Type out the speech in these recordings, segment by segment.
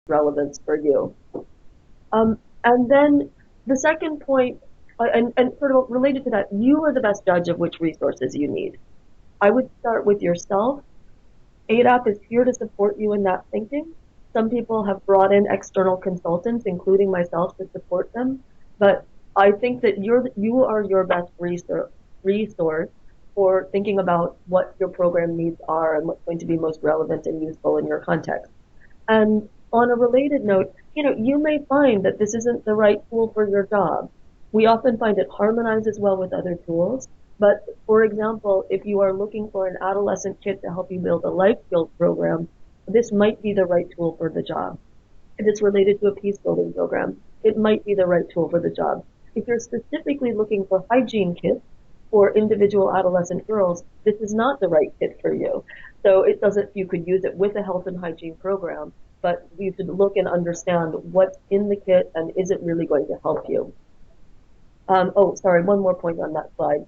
relevance for you. And then the second point, and sort of related to that, you are the best judge of which resources you need. I would start with yourself. ADAP is here to support you in that thinking. Some people have brought in external consultants, including myself, to support them. But I think that you are your best resource for thinking about what your program needs are and what's going to be most relevant and useful in your context. And on a related note, you may find that this isn't the right tool for your job. We often find it harmonizes well with other tools. But for example, if you are looking for an adolescent kit to help you build a life skills program, this might be the right tool for the job. If it's related to a peace building program, it might be the right tool for the job. If you're specifically looking for hygiene kits for individual adolescent girls, this is not the right kit for you. So it doesn't, you could use it with a health and hygiene program, but you should look and understand what's in the kit and is it really going to help you. Oh, sorry, one more point on that slide.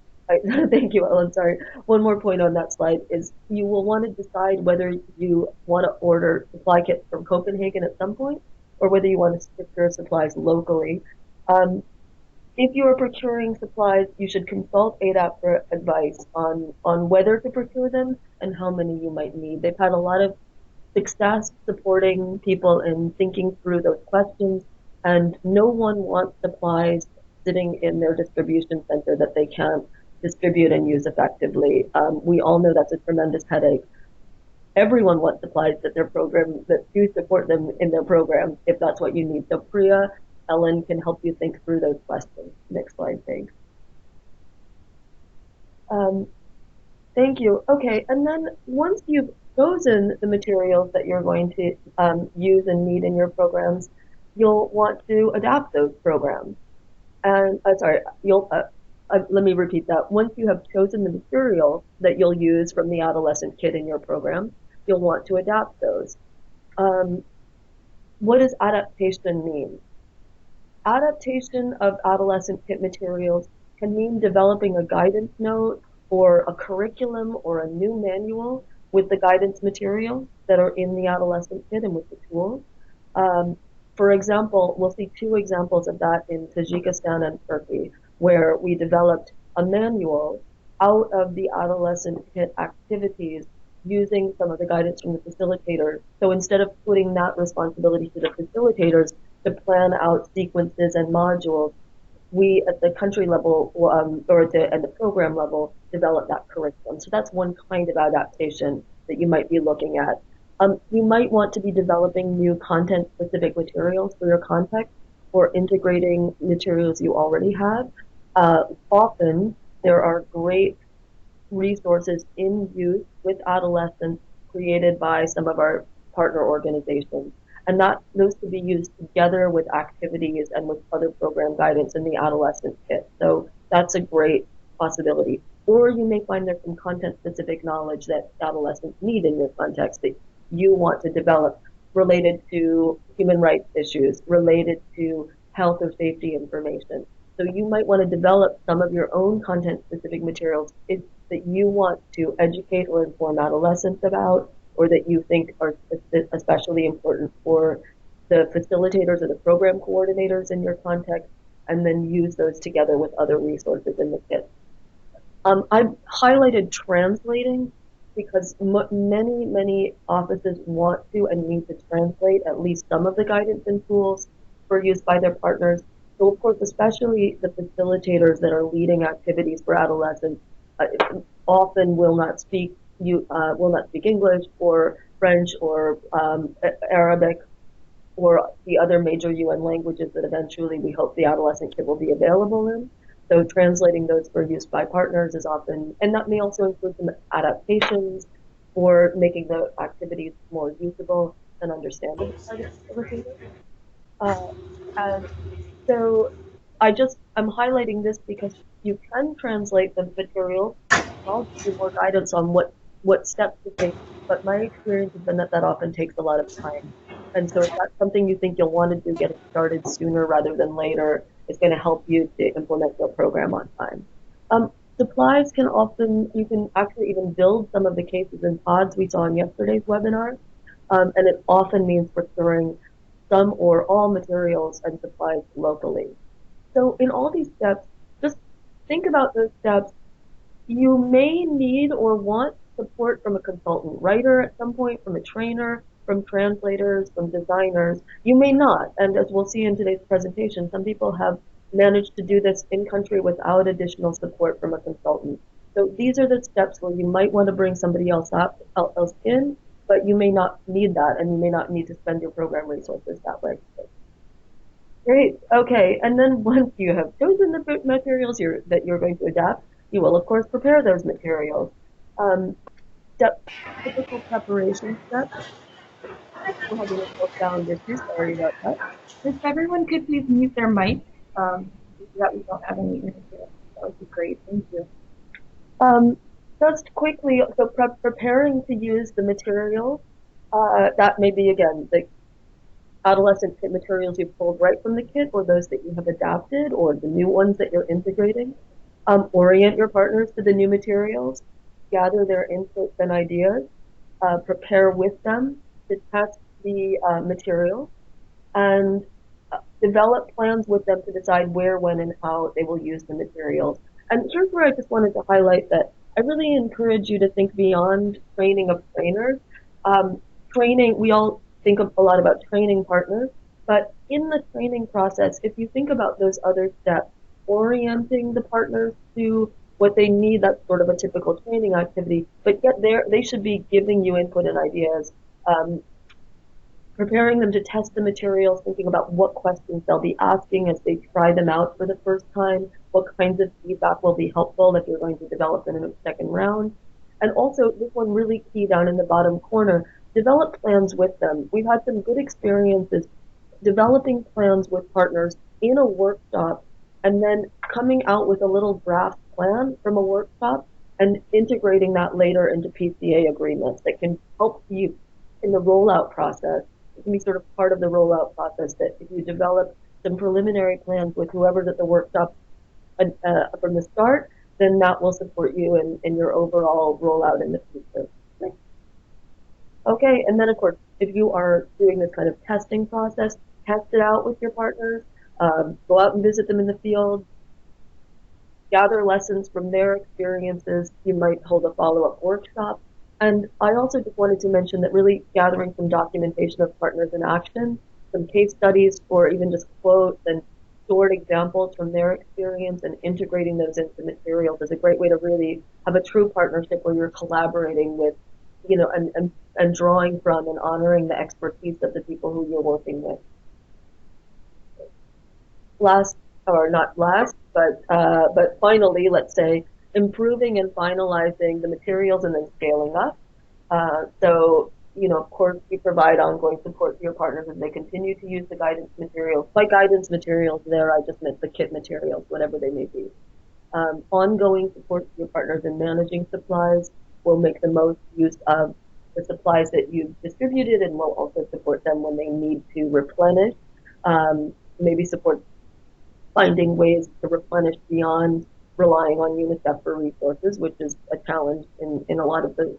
Thank you, Ellen. Sorry. One more point on that slide is you will want to decide whether you want to order supply kits from Copenhagen at some point or whether you want to procure supplies locally. If you are procuring supplies, you should consult ADAP for advice on whether to procure them and how many you might need. They've had a lot of success supporting people in thinking through those questions, and no one wants supplies sitting in their distribution center that they can't distribute and use effectively. We all know that's a tremendous headache. Everyone wants supplies that do support them in their program if that's what you need. So Priya, Ellen can help you think through those questions. Next slide, thanks. Thank you. Okay, and then once you've chosen the materials that you're going to use and need in your programs, you'll want to adapt those programs. And let me repeat that. Once you have chosen the material that you'll use from the adolescent kit in your program, you'll want to adapt those. What does adaptation mean? Adaptation of adolescent kit materials can mean developing a guidance note or a curriculum or a new manual with the guidance materials that are in the adolescent kit and with the tools. For example, we'll see two examples of that in Tajikistan and Turkey, where we developed a manual out of the adolescent kit activities using some of the guidance from the facilitators. So instead of putting that responsibility to the facilitators to plan out sequences and modules, we at the country level or at the program level develop that curriculum. So that's one kind of adaptation that you might be looking at. You might want to be developing new content-specific materials for your context or integrating materials you already have. Often, there are great resources in use with adolescents created by some of our partner organizations. And those could be used together with activities and with other program guidance in the adolescent kit. So that's a great possibility. Or you may find there's some content-specific knowledge that adolescents need in your context that you want to develop related to human rights issues, related to health or safety information. So you might want to develop some of your own content-specific materials that you want to educate or inform adolescents about, or that you think are especially important for the facilitators or the program coordinators in your context, and then use those together with other resources in the kit. I've highlighted translating because many offices want to and need to translate at least some of the guidance and tools for use by their partners. So of course, especially the facilitators that are leading activities for adolescents often will not speak English or French or Arabic or the other major UN languages that eventually we hope the adolescent kit will be available in. So translating those for use by partners is often, and that may also include some adaptations for making the activities more usable and understandable by the facilitators. And so I'm highlighting this because you can translate the material. I'll give you more guidance on what steps to take, but my experience has been that often takes a lot of time. And so if that's something you think you'll want to do, get it started sooner rather than later, it's going to help you to implement your program on time. Supplies you can actually even build some of the cases in pods we saw in yesterday's webinar. And it often means procuring some or all materials and supplies locally. So in all these steps, just think about those steps. You may need or want support from a consultant writer at some point, from a trainer, from translators, from designers. You may not. And as we'll see in today's presentation, some people have managed to do this in country without additional support from a consultant. So these are the steps where you might want to bring somebody else in, but you may not need that, and you may not need to spend your program resources that way. Great. Okay. And then once you have chosen the materials that you're going to adapt, you will, of course, prepare those materials. Um, step, typical preparation steps. We're having a slow sound issue. Sorry about that. If everyone could please mute their mic, so that we don't have any interference, that would be great. Thank you. Um, just quickly, so preparing to use the materials, that may be, again, the adolescent kit materials you've pulled right from the kit, or those that you have adapted, or the new ones that you're integrating. Orient your partners to the new materials, gather their inputs and ideas, prepare with them to test the material, and develop plans with them to decide where, when, and how they will use the materials. And here's where I just wanted to highlight that I really encourage you to think beyond training of trainers. Training, we all think a lot about training partners, but in the training process, if you think about those other steps, orienting the partners to what they need, that's sort of a typical training activity, but yet they should be giving you input and ideas. Preparing them to test the materials, thinking about what questions they'll be asking as they try them out for the first time, what kinds of feedback will be helpful that you're going to develop in a second round. And also, this one really key down in the bottom corner, develop plans with them. We've had some good experiences developing plans with partners in a workshop and then coming out with a little draft plan from a workshop and integrating that later into PCA agreements that can help you in the rollout process. It can be sort of part of the rollout process that if you develop some preliminary plans with whoever's at the workshop from the start, then that will support you in your overall rollout in the future. Okay, and then of course, if you are doing this kind of testing process, test it out with your partners, go out and visit them in the field, gather lessons from their experiences. You might hold a follow-up workshop. And I also just wanted to mention that really gathering some documentation of partners in action, some case studies, or even just quotes and stored examples from their experience and integrating those into materials is a great way to really have a true partnership where you're collaborating with, and drawing from and honoring the expertise of the people who you're working with. Last, or not last, but finally, let's say, improving and finalizing the materials and then scaling up. So, of course, we provide ongoing support to your partners as they continue to use the guidance materials. By guidance materials there, I just meant the kit materials, whatever they may be. Ongoing support to your partners in managing supplies will make the most use of the supplies that you've distributed and will also support them when they need to replenish. Maybe support finding ways to replenish beyond relying on UNICEF for resources, which is a challenge in a lot of the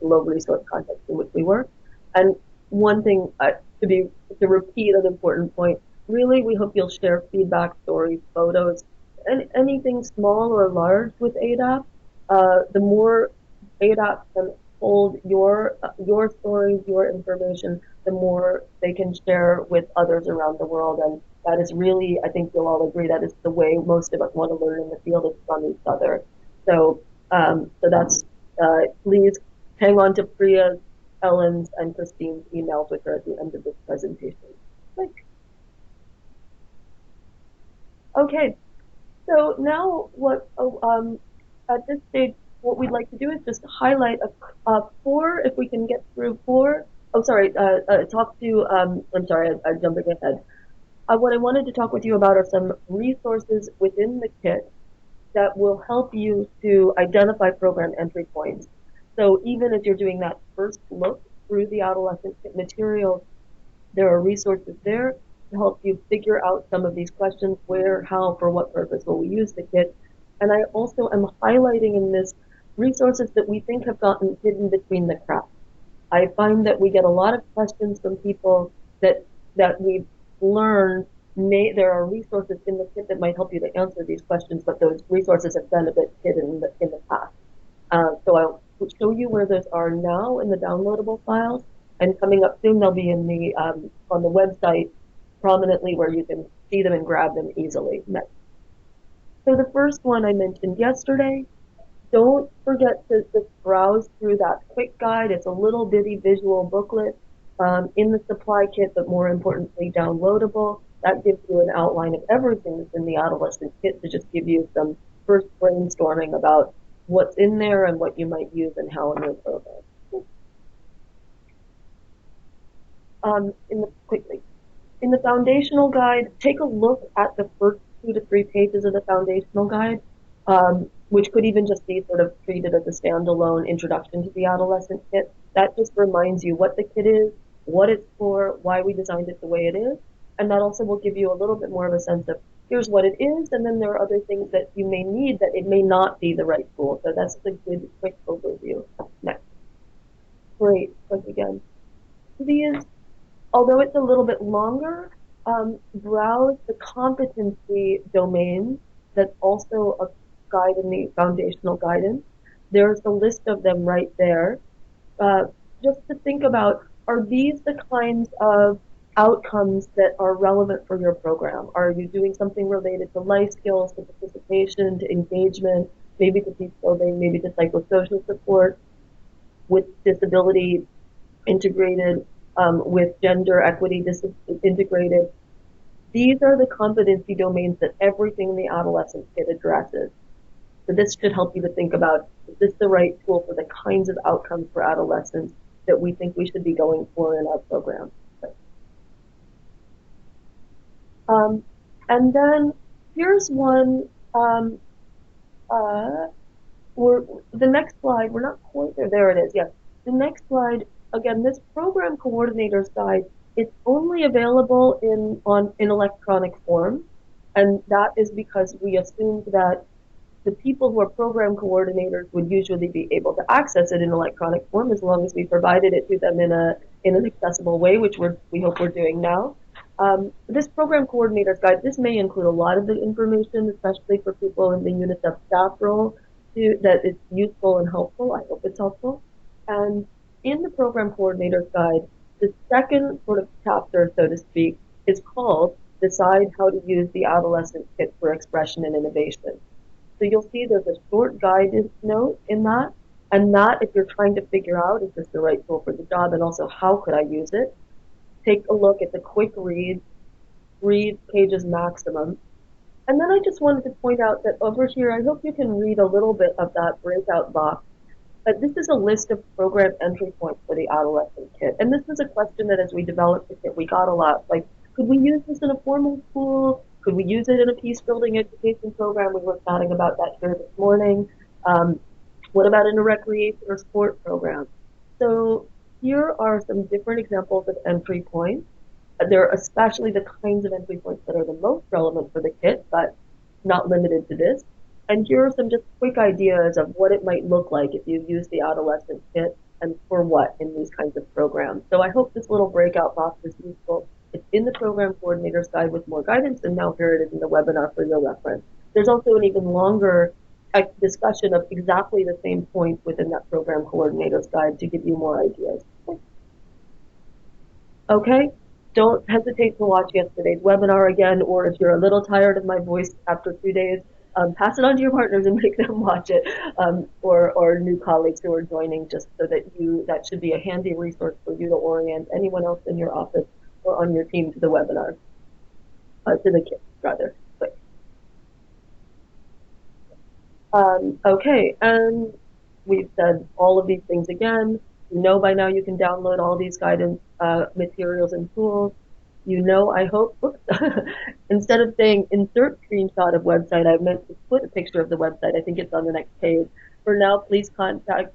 low resource contexts in which we work. And one thing to repeat an important point, really we hope you'll share feedback, stories, photos, and anything small or large with ADAP. The more ADAP can hold your stories, your information, the more they can share with others around the world. And that is really, I think you'll all agree, that is the way most of us want to learn in the field, is from each other. So that's, please hang on to Priya's, Ellen's, and Christine's emails, which are at the end of this presentation. Okay, so now at this stage, what we'd like to do is just highlight four, if we can get through four. Oh, sorry, talk to, I'm sorry, I'm jumping ahead. What I wanted to talk with you about are some resources within the kit that will help you to identify program entry points. So even if you're doing that first look through the adolescent kit materials, there are resources there to help you figure out some of these questions: where, how, for what purpose will we use the kit. And I also am highlighting in this resources that we think have gotten hidden between the cracks. I find that we get a lot of questions from people that that we've learned there are resources in the kit that might help you to answer these questions, but those resources have been a bit hidden in the past. So I'll show you where those are now in the downloadable files, and coming up soon they'll be in the on the website prominently where you can see them and grab them easily. Next. So the first one I mentioned yesterday, don't forget to just browse through that quick guide. It's a little bitty visual booklet in the supply kit, but more importantly, downloadable. That gives you an outline of everything that's in the adolescent kit to just give you some first brainstorming about what's in there and what you might use and how in your program. Quickly, in the foundational guide, take a look at the first 2 to 3 pages of the foundational guide, which could even just be sort of treated as a standalone introduction to the adolescent kit. That just reminds you what the kit is, what it's for, why we designed it the way it is, and that also will give you a little bit more of a sense of here's what it is, and then there are other things that you may need that it may not be the right tool. So that's a good quick overview. Next. Great. Click again. These, although it's a little bit longer, browse the competency domains. That's also a guide in the foundational guidance. There's a list of them right there. Just to think about, are these the kinds of outcomes that are relevant for your program? Are you doing something related to life skills, to participation, to engagement, maybe to peace building, maybe to psychosocial support, with disability integrated, with gender equity integrated? These are the competency domains that everything in the adolescent kit addresses. So this should help you to think about, is this the right tool for the kinds of outcomes for adolescents that we think we should be going for in our program? And then here's one, the next slide, we're not quite there. There it is, yes. The next slide, again, this program coordinator's guide, it's only available in electronic form. And that is because we assumed that the people who are program coordinators would usually be able to access it in electronic form as long as we provided it to them in an accessible way, which we hope we're doing now. This program coordinator's guide, this may include a lot of the information, especially for people in the UNICEF staff role, that is useful and helpful. I hope it's helpful. And in the program coordinator's guide, the second sort of chapter, so to speak, is called Decide How to Use the Adolescent Kit for Expression and Innovation. So you'll see there's a short guidance note in that, and that, if you're trying to figure out, is this the right tool for the job, and also how could I use it, take a look at the quick read, 3 pages maximum. And then I just wanted to point out that over here, I hope you can read a little bit of that breakout box. But this is a list of program entry points for the adolescent kit. And this was a question that as we developed the kit, we got a lot. Like, could we use this in a formal school? Could we use it in a peace building education program? We were chatting about that here this morning. What about in a recreation or sport program? So here are some different examples of entry points. They're especially the kinds of entry points that are the most relevant for the kit, but not limited to this. And here are some just quick ideas of what it might look like if you use the adolescent kit and for what in these kinds of programs. So I hope this little breakout box is useful. It's in the program coordinator's guide with more guidance, and now here it is in the webinar for your reference. There's also an even longer discussion of exactly the same points within that program coordinator's guide to give you more ideas. Okay, don't hesitate to watch yesterday's webinar again, or if you're a little tired of my voice after 2 days, pass it on to your partners and make them watch it, or new colleagues who are joining, just so that that should be a handy resource for you to orient anyone else in your office or on your team to the webinar, to the kit, rather. Okay, and we've said all of these things again. You know by now you can download all these guidance materials and tools. You know, I hope, oops, instead of saying insert screenshot of website, I meant to put a picture of the website. I think it's on the next page. For now, please contact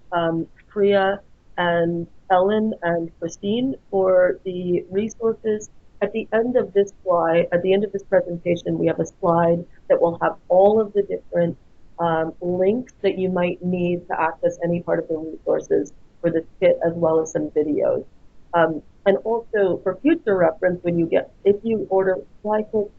Priya and Ellen and Christine for the resources. At the end of this slide, at the end of this presentation, we have a slide that will have all of the different links that you might need to access any part of the resources for this kit, as well as some videos. And also for future reference, if you order fly kits,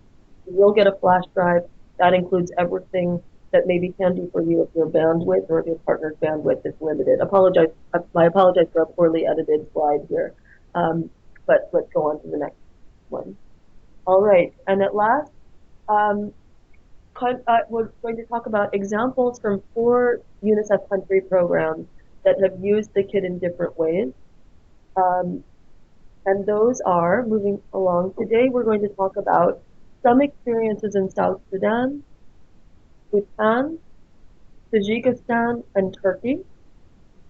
you will get a flash drive. That includes everything that may be handy for you if your bandwidth or if your partner's bandwidth is limited. I apologize for a poorly edited slide here. But let's go on to the next one. All right. And at last, um, we're going to talk about examples from 4 UNICEF country programs that have used the kit in different ways. Um, and those are, moving along, today we're going to talk about some experiences in South Sudan, Bhutan, Tajikistan, and Turkey.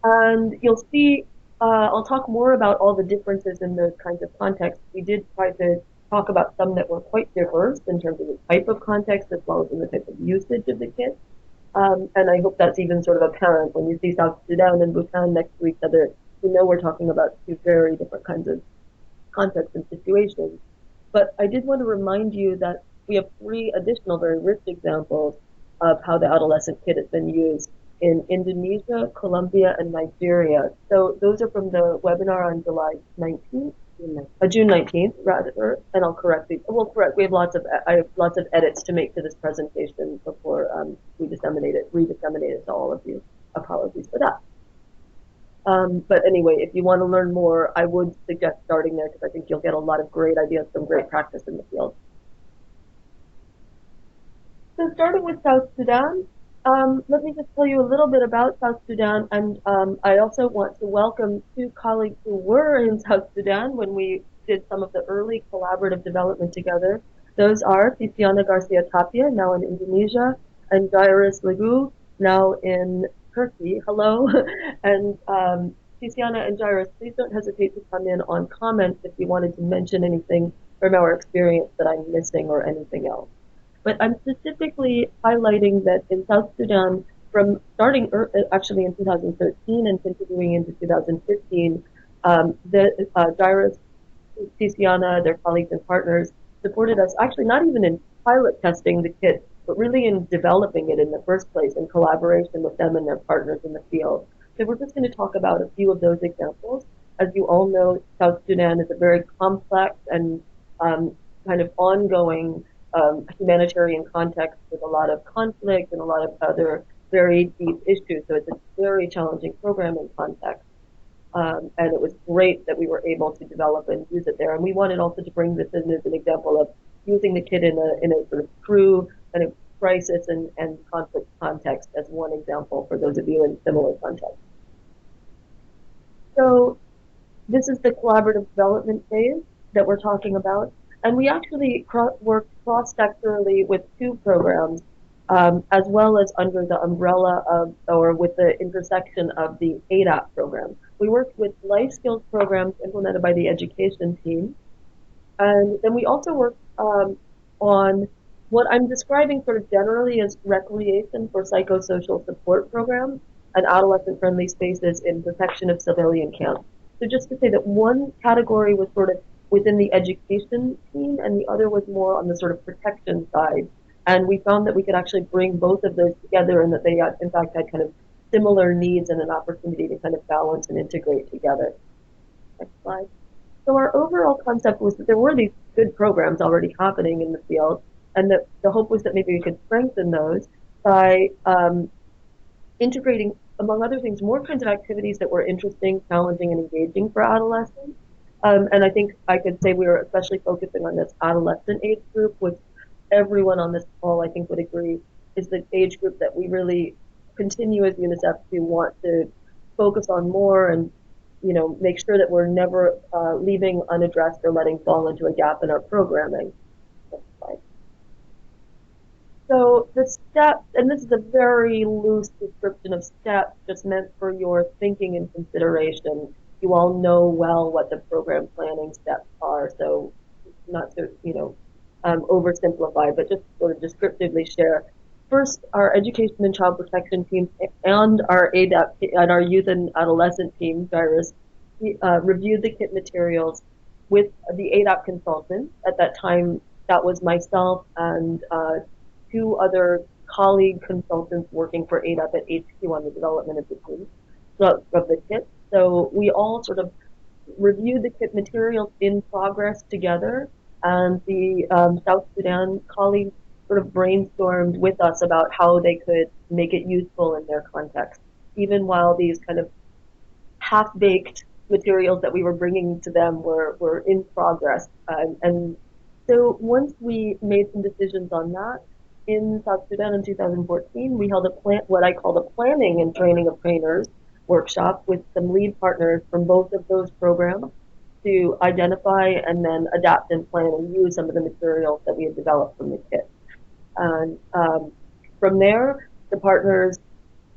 And you'll see, I'll talk more about all the differences in those kinds of contexts. We did try to talk about some that were quite diverse in terms of the type of context as well as in the type of usage of the kit. And I hope that's even sort of apparent when you see South Sudan and Bhutan next to each other. You know we're talking about 2 very different kinds of contexts and situations. But I did want to remind you that we have 3 additional very rich examples of how the adolescent kit has been used in Indonesia, Colombia, and Nigeria. So those are from the webinar on July 19th, June 19th, rather, and I'll correct these. Well, correct. I have lots of edits to make to this presentation before we redisseminate it to all of you. Apologies for that. But anyway, if you want to learn more, I would suggest starting there because I think you'll get a lot of great ideas from great practice in the field. So starting with South Sudan, let me just tell you a little bit about South Sudan, and I also want to welcome 2 colleagues who were in South Sudan when we did some of the early collaborative development together. Those are Tiziana Garcia Tapia, now in Indonesia, and Jairus Lagu, now in Turkey. Hello. And Tiziana and Jairus, please don't hesitate to come in on comments if you wanted to mention anything from our experience that I'm missing or anything else. But I'm specifically highlighting that in South Sudan, from starting actually in 2013 and continuing into 2015, the Jairus, Tiziana, their colleagues and partners supported us actually not even in pilot testing the kit, but really in developing it in the first place in collaboration with them and their partners in the field. So we're just going to talk about a few of those examples. As you all know, South Sudan is a very complex and kind of ongoing humanitarian context with a lot of conflict and a lot of other very deep issues. So it's a very challenging programming context. And it was great that we were able to develop and use it there. And we wanted also to bring this in as an example of using the kit in a sort of true kind of crisis and conflict context as one example for those of you in similar contexts. So this is the collaborative development phase that we're talking about. And we actually worked cross-sectorally with 2 programs, as well as under the umbrella of, or with the intersection of the ADAP program. We worked with life skills programs implemented by the education team. And then we also worked on what I'm describing sort of generally as recreation for psychosocial support programs and adolescent-friendly spaces in protection of civilian camps. So just to say that one category was sort of within the education team, and the other was more on the sort of protection side. And we found that we could actually bring both of those together and that they, in fact, had kind of similar needs and an opportunity to kind of balance and integrate together. Next slide. So our overall concept was that there were these good programs already happening in the field, and that the hope was that maybe we could strengthen those by integrating, among other things, more kinds of activities that were interesting, challenging, and engaging for adolescents. And I think I could say we were especially focusing on this adolescent age group, which everyone on this call, I think, would agree is the age group that we really continue as UNICEF to want to focus on more and, you know, make sure that we're never leaving unaddressed or letting fall into a gap in our programming. Next slide. So the steps, and this is a very loose description of steps just meant for your thinking and consideration. You all know well what the program planning steps are, so not to, oversimplify, but just sort of descriptively share. First, our education and child protection team and our ADAP and our youth and adolescent team, Jairus, reviewed the kit materials with the ADAP consultant. At that time, that was myself and 2 other colleague consultants working for ADAP at HQ on the development of the team, of the kit. So we all sort of reviewed the kit materials in progress together, and the South Sudan colleagues sort of brainstormed with us about how they could make it useful in their context, even while these kind of half-baked materials that we were bringing to them were in progress. And so once we made some decisions on that, in South Sudan in 2014, we held what I call the planning and training of trainers workshop with some lead partners from both of those programs to identify and then adapt and plan and use some of the materials that we had developed from the kit. And from there, the partners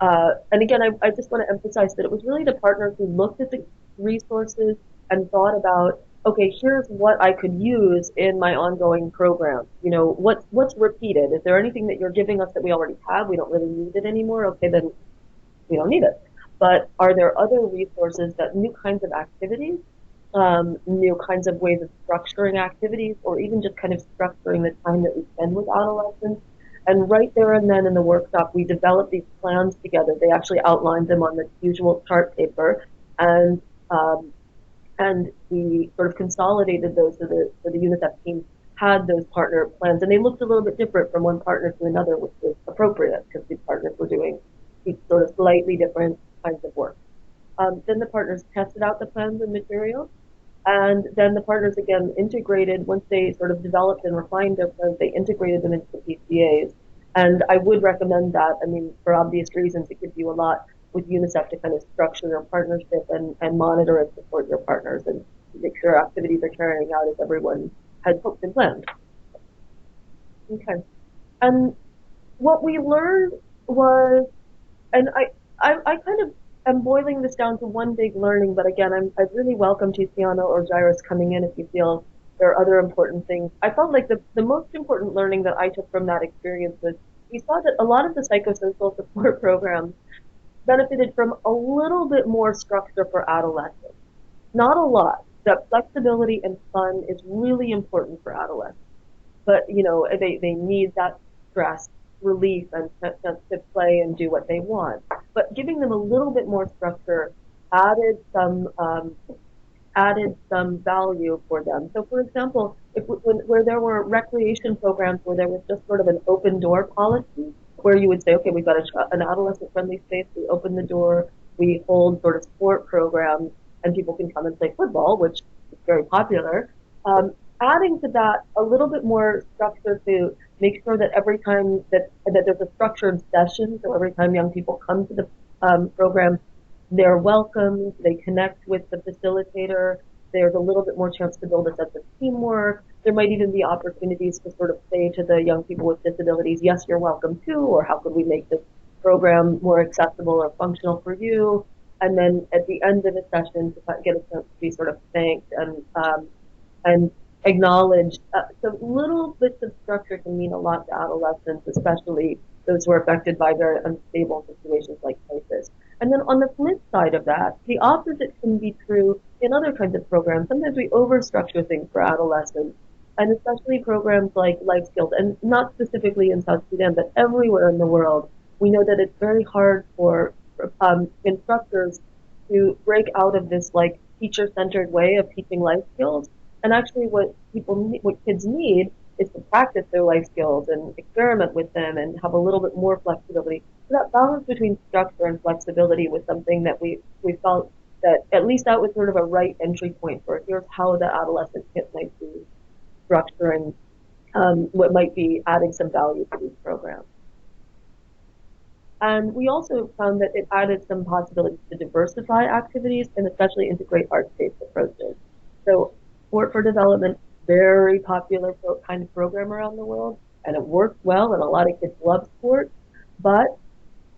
and again, I just want to emphasize that it was really the partners who looked at the resources and thought about, okay, here's what I could use in my ongoing program. You know, what's repeated? Is there anything that you're giving us that we already have? We don't really need it anymore. Okay, then we don't need it. But are there other resources that new kinds of activities, new kinds of ways of structuring activities, or even just kind of structuring the time that we spend with adolescents? And right there and then in the workshop, we developed these plans together. They actually outlined them on the usual chart paper, and um, and we sort of consolidated those so the UNICEF team had those partner plans, and they looked a little bit different from one partner to another, which was appropriate because these partners were doing these sort of slightly different kinds of work. Then the partners tested out the plans and materials, and then the partners again integrated, once they sort of developed and refined their plans, they integrated them into the PCAs. And I would recommend that. I mean, for obvious reasons, it gives you a lot with UNICEF to kind of structure your partnership and monitor and support your partners and make sure activities are carrying out as everyone had hoped and planned. Okay. And what we learned was, and I kind of am boiling this down to one big learning, but again, I'd really welcome Tiziana or Jairus coming in if you feel there are other important things. I felt like the most important learning that I took from that experience was we saw that a lot of the psychosocial support programs benefited from a little bit more structure for adolescents. Not a lot. That flexibility and fun is really important for adolescents, but you know they need that stress relief and chance to play and do what they want. But giving them a little bit more structure added some added some value for them. So, for example, where there were recreation programs where there was just sort of an open door policy, where you would say, okay, we've got an adolescent friendly space, we open the door, we hold sort of sport programs, and people can come and play football, which is very popular. Adding to that a little bit more structure to make sure that every time that there's a structured session, so every time young people come to the program, they're welcomed, they connect with the facilitator, there's a little bit more chance to build a sense of teamwork. There might even be opportunities to sort of say to the young people with disabilities, yes, you're welcome too, or how could we make this program more accessible or functional for you? And then at the end of the session, to get a chance to be sort of thanked and acknowledged. So little bits of structure can mean a lot to adolescents, especially those who are affected by very unstable situations like crisis. And then on the flip side of that, the opposite can be true in other kinds of programs. Sometimes we overstructure things for adolescents, and especially programs like life skills, and not specifically in South Sudan, but everywhere in the world. We know that it's very hard for instructors to break out of this like teacher-centered way of teaching life skills. And actually, what kids need is to practice their life skills and experiment with them and have a little bit more flexibility. So that balance between structure and flexibility was something that we felt that at least that was sort of a right entry point for here's how the adolescent kit might be structuring what might be adding some value to these programs. And we also found that it added some possibilities to diversify activities and especially integrate arts-based approaches. So sport for development, very popular kind of program around the world, and it works well, and a lot of kids love sport. But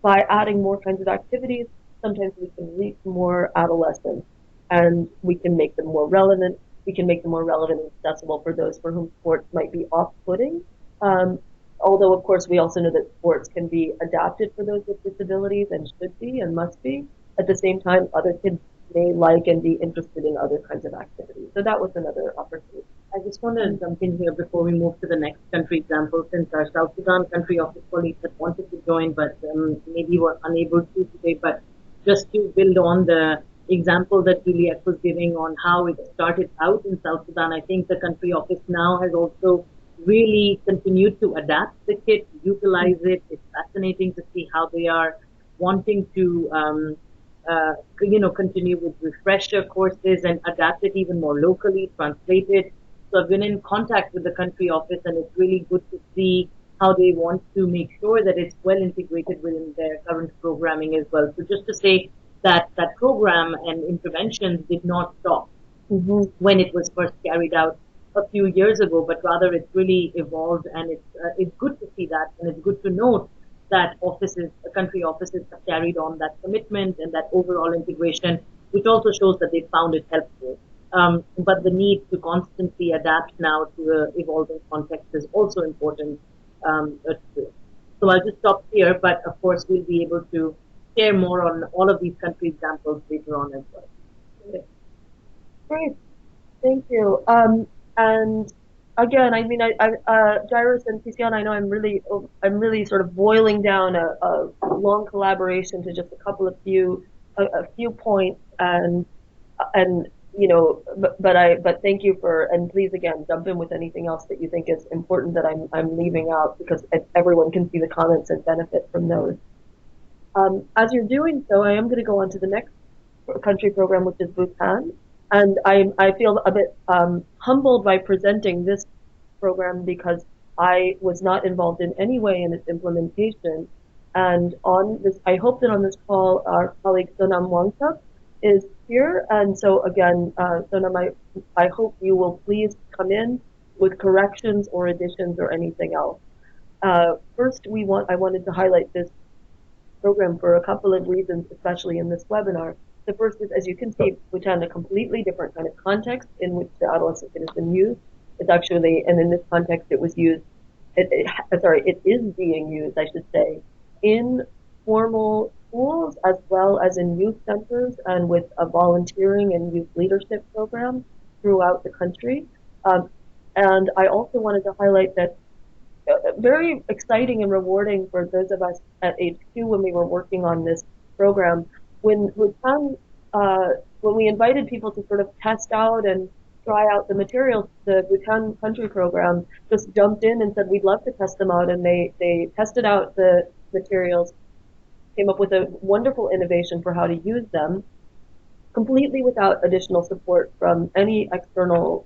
by adding more kinds of activities, sometimes we can reach more adolescents, and we can make them more relevant. We can make them more relevant and accessible for those for whom sports might be off-putting. Um, Although, of course, we also know that sports can be adapted for those with disabilities and should be and must be. At the same time, other kids may like and be interested in other kinds of activities. So that was another opportunity. I just want to jump in here before we move to the next country example, since our South Sudan country office colleagues that wanted to join, but maybe were unable to today. But just to build on the example that Juliet was giving on how it started out in South Sudan, I think the country office now has also really continued to adapt the kit, utilize it. It's fascinating to see how they are wanting to, continue with refresher courses and adapt it even more locally, translate it. So I've been in contact with the country office, and it's really good to see how they want to make sure that it's well integrated within their current programming as well. So just to say that that program and interventions did not stop Mm-hmm. when it was first carried out a few years ago, but rather it's really evolved, and it's good to see that, and it's good to note that country offices have carried on that commitment and that overall integration, which also shows that they found it helpful. But the need to constantly adapt now to the evolving context is also important. So I'll just stop here, but of course we'll be able to share more on all of these country examples later on as well. Great. Thank you. And again, I mean, Jairus and Tiziana, I know I'm really sort of boiling down a long collaboration to just a few points, and but thank you and please again jump in with anything else that you think is important that I'm leaving out because everyone can see the comments and benefit from those. As you're doing so, I am going to go on to the next country program, which is Bhutan. And I feel a bit humbled by presenting this program because I was not involved in any way in its implementation. And on this, I hope that on this call, our colleague Sonam Wangchuck is here. And so again, Sonam, I hope you will please come in with corrections or additions or anything else. First, I wanted to highlight this program for a couple of reasons, especially in this webinar. The first is, as you can see, which had a completely different kind of context in which the adolescent kit has been used. It's actually, and in this context, it was used, it is being used, I should say, in formal schools as well as in youth centers and with a volunteering and youth leadership program throughout the country. And I also wanted to highlight that very exciting and rewarding for those of us at HQ when we were working on this program. When Bhutan, when we invited people to sort of test out and try out the materials, the Bhutan country program just jumped in and said we'd love to test them out, and they tested out the materials, came up with a wonderful innovation for how to use them, completely without additional support from anyone externally,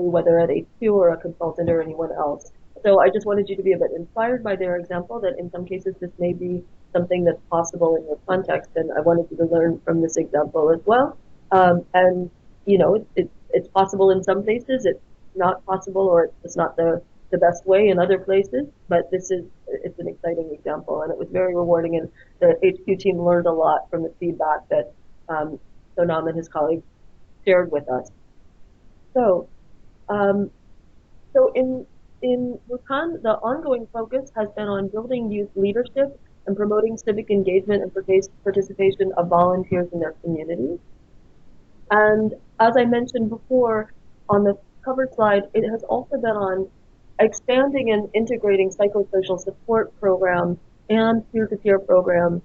whether at HQ or a consultant or anyone else. So I just wanted you to be a bit inspired by their example that in some cases this may be something that's possible in your context, and I wanted you to learn from this example as well. And it's possible in some places, it's not possible, or it's not the best way in other places, but it's an exciting example, and it was very rewarding, and the HQ team learned a lot from the feedback that Sonam and his colleagues shared with us. So, in Bhutan, the ongoing focus has been on building youth leadership and promoting civic engagement and participation of volunteers in their communities. And as I mentioned before on the cover slide, it has also been on expanding and integrating psychosocial support programs and peer-to-peer programs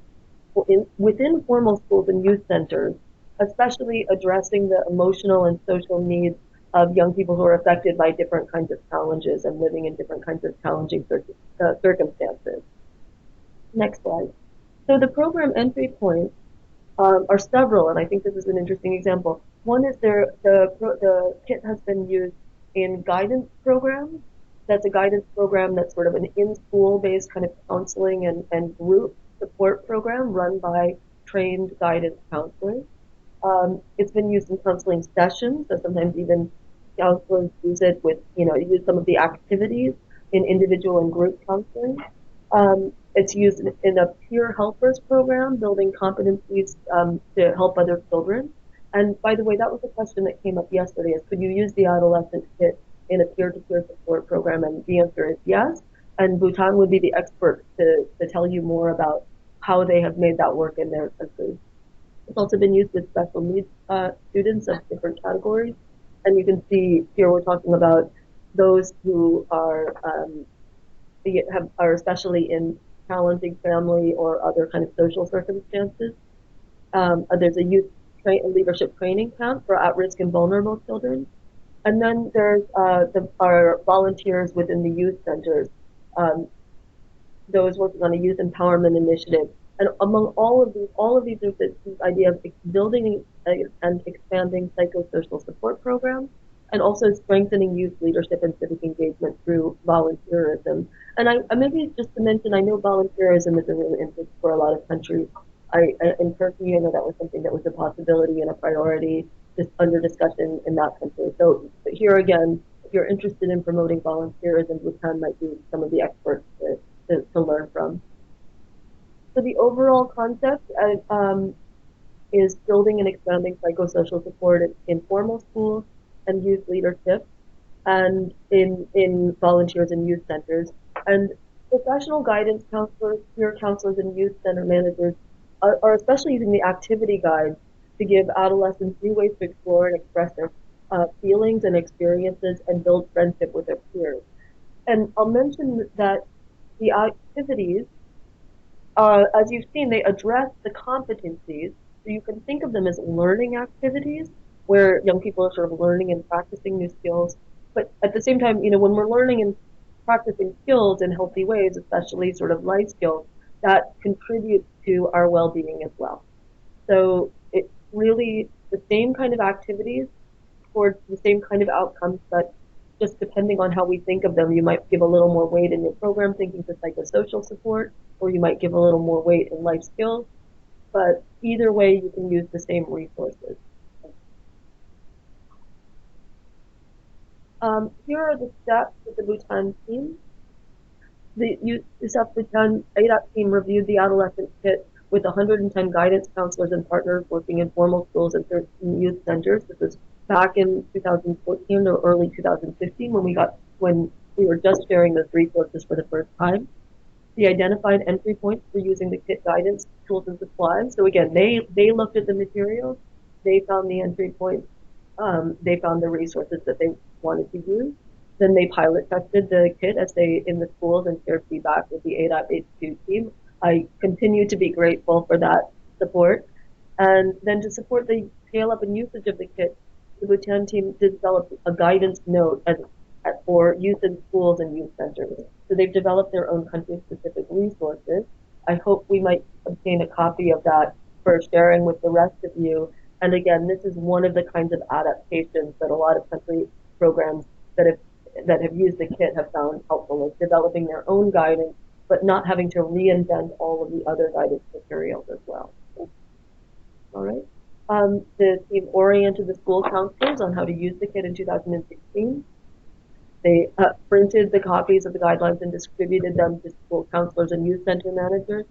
within formal schools and youth centers, especially addressing the emotional and social needs of young people who are affected by different kinds of challenges and living in different kinds of challenging circumstances. Next slide. So the program entry points are several, and I think this is an interesting example. One is the kit has been used in guidance programs. That's a guidance program that's sort of an in-school based kind of counseling and group support program run by trained guidance counselors. It's been used in counseling sessions, so sometimes even counselors use it use some of the activities in individual and group counseling. It's used in a peer helpers program, building competencies to help other children. And by the way, that was a question that came up yesterday, is could you use the adolescent kit in a peer-to-peer support program? And the answer is yes. And Bhutan would be the expert to tell you more about how they have made that work in their country. It's also been used with special needs students of different categories. And you can see here we're talking about those who are especially in challenging family or other kind of social circumstances. There's a leadership training camp for at-risk and vulnerable children. And then there's our volunteers within the youth centers, um, those working on a youth empowerment initiative. And among all of these, there's this idea of building and expanding psychosocial support programs, and also strengthening youth leadership and civic engagement through volunteerism. And I maybe just to mention, I know volunteerism is a real interest for a lot of countries. In Turkey, I know that was something that was a possibility and a priority just under discussion in that country. So here again, if you're interested in promoting volunteerism, Bhutan might be some of the experts to learn from. So the overall concept is building and expanding psychosocial support in formal schools and youth leadership and in volunteers and youth centers. And professional guidance counselors, peer counselors, and youth center managers are especially using the activity guides to give adolescents new ways to explore and express their feelings and experiences and build friendship with their peers. And I'll mention that the activities, as you've seen, they address the competencies. So you can think of them as learning activities where young people are sort of learning and practicing new skills. But at the same time, when we're learning and practicing skills in healthy ways, especially sort of life skills, that contributes to our well-being as well. So it's really the same kind of activities towards the same kind of outcomes, but just depending on how we think of them, you might give a little more weight in your program thinking for psychosocial support, or you might give a little more weight in life skills. But either way, you can use the same resources. Here are the steps with the Bhutan team. The USF Bhutan ADAP team reviewed the adolescent kit with 110 guidance counselors and partners working in formal schools and 13 youth centers. This was back in 2014 or early 2015 when we were just sharing those resources for the first time. The identified entry points for using the kit guidance, tools, and supplies. So again, they looked at the materials, they found the entry points, they found the resources that they wanted to use. Then they pilot tested the kit in the schools and shared feedback with the ADAP HQ team. I continue to be grateful for that support. And then to support the scale up and usage of the kit, the Bhutan team developed a guidance note for youth in schools and youth centers. So they've developed their own country-specific resources. I hope we might obtain a copy of that for sharing with the rest of you. And again, this is one of the kinds of adaptations that a lot of country programs that have used the kit have found helpful, is developing their own guidance, but not having to reinvent all of the other guidance materials as well. All right. The team oriented the school counselors on how to use the kit in 2016. They printed the copies of the guidelines and distributed them to school counselors and youth center managers.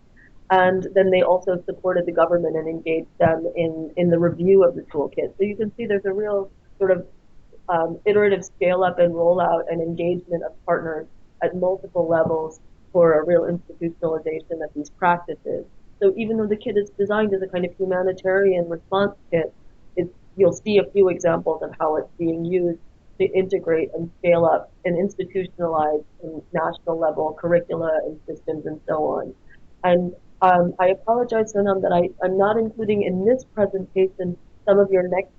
And then they also supported the government and engaged them in the review of the toolkit. So you can see there's a real sort of iterative scale up and rollout and engagement of partners at multiple levels for a real institutionalization of these practices. So even though the kit is designed as a kind of humanitarian response kit, you'll see a few examples of how it's being used to integrate and scale up and institutionalize in national level curricula and systems and so on. And I apologize, Sonam, that I'm not including in this presentation some of your next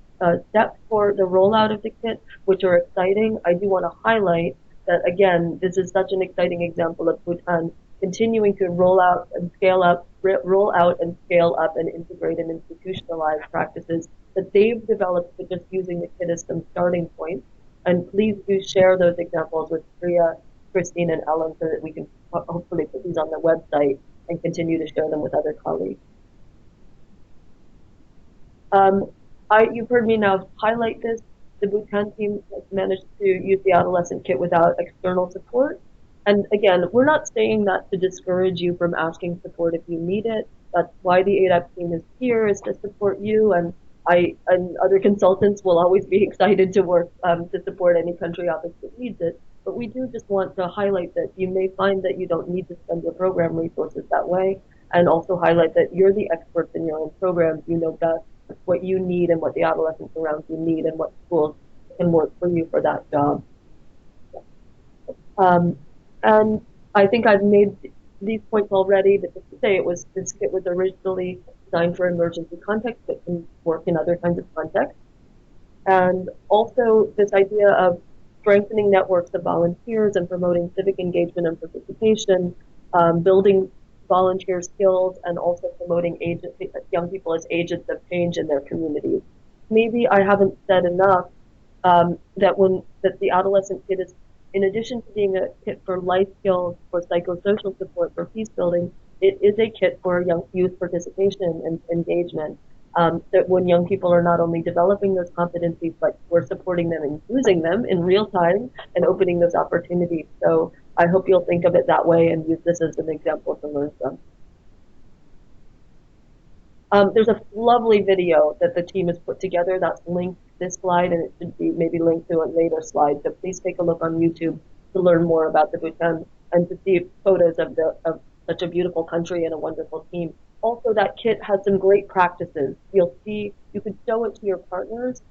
steps for the rollout of the kit, which are exciting. I do want to highlight that, again, this is such an exciting example of Bhutan continuing to roll out and scale up and integrate and institutionalize practices that they've developed with just using the kit as some starting point. And please do share those examples with Priya, Christine, and Ellen so that we can hopefully put these on the website and continue to share them with other colleagues. You've heard me now highlight this. The Bhutan team has managed to use the adolescent kit without external support. And again, we're not saying that to discourage you from asking support if you need it. That's why the ADAP team is here, is to support you. And other consultants will always be excited to work to support any country office that needs it. But we do just want to highlight that you may find that you don't need to spend your program resources that way, and also highlight that you're the experts in your own programs. You know best what you need and what the adolescents around you need and what schools can work for you for that job. And I think I've made these points already, but just to say this kit was originally designed for emergency context but can work in other kinds of contexts. And also this idea of strengthening networks of volunteers and promoting civic engagement and participation, building volunteer skills, and also promoting young people as agents of change in their communities. Maybe I haven't said enough that the adolescent kit is, in addition to being a kit for life skills, for psychosocial support, for peace building, it is a kit for young youth participation and engagement. That when young people are not only developing those competencies, but we're supporting them and using them in real time and opening those opportunities. So I hope you'll think of it that way and use this as an example to learn from. There's a lovely video that the team has put together that's linked to this slide, and it should be maybe linked to a later slide. So please take a look on YouTube to learn more about the Bhutan and to see photos of such a beautiful country and a wonderful team. Also, that kit has some great practices. You can show it to your partners.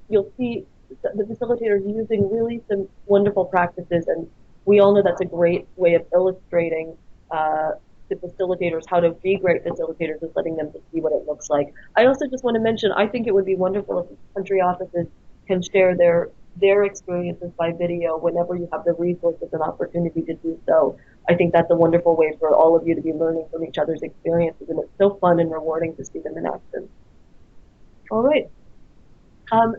You'll see the facilitators using really some wonderful practices, and we all know that's a great way of illustrating to facilitators how to be great facilitators, is letting them see what it looks like. I also just want to mention, I think it would be wonderful if country offices can share their experiences by video whenever you have the resources and opportunity to do so. I think that's a wonderful way for all of you to be learning from each other's experiences, and it's so fun and rewarding to see them in action. All right.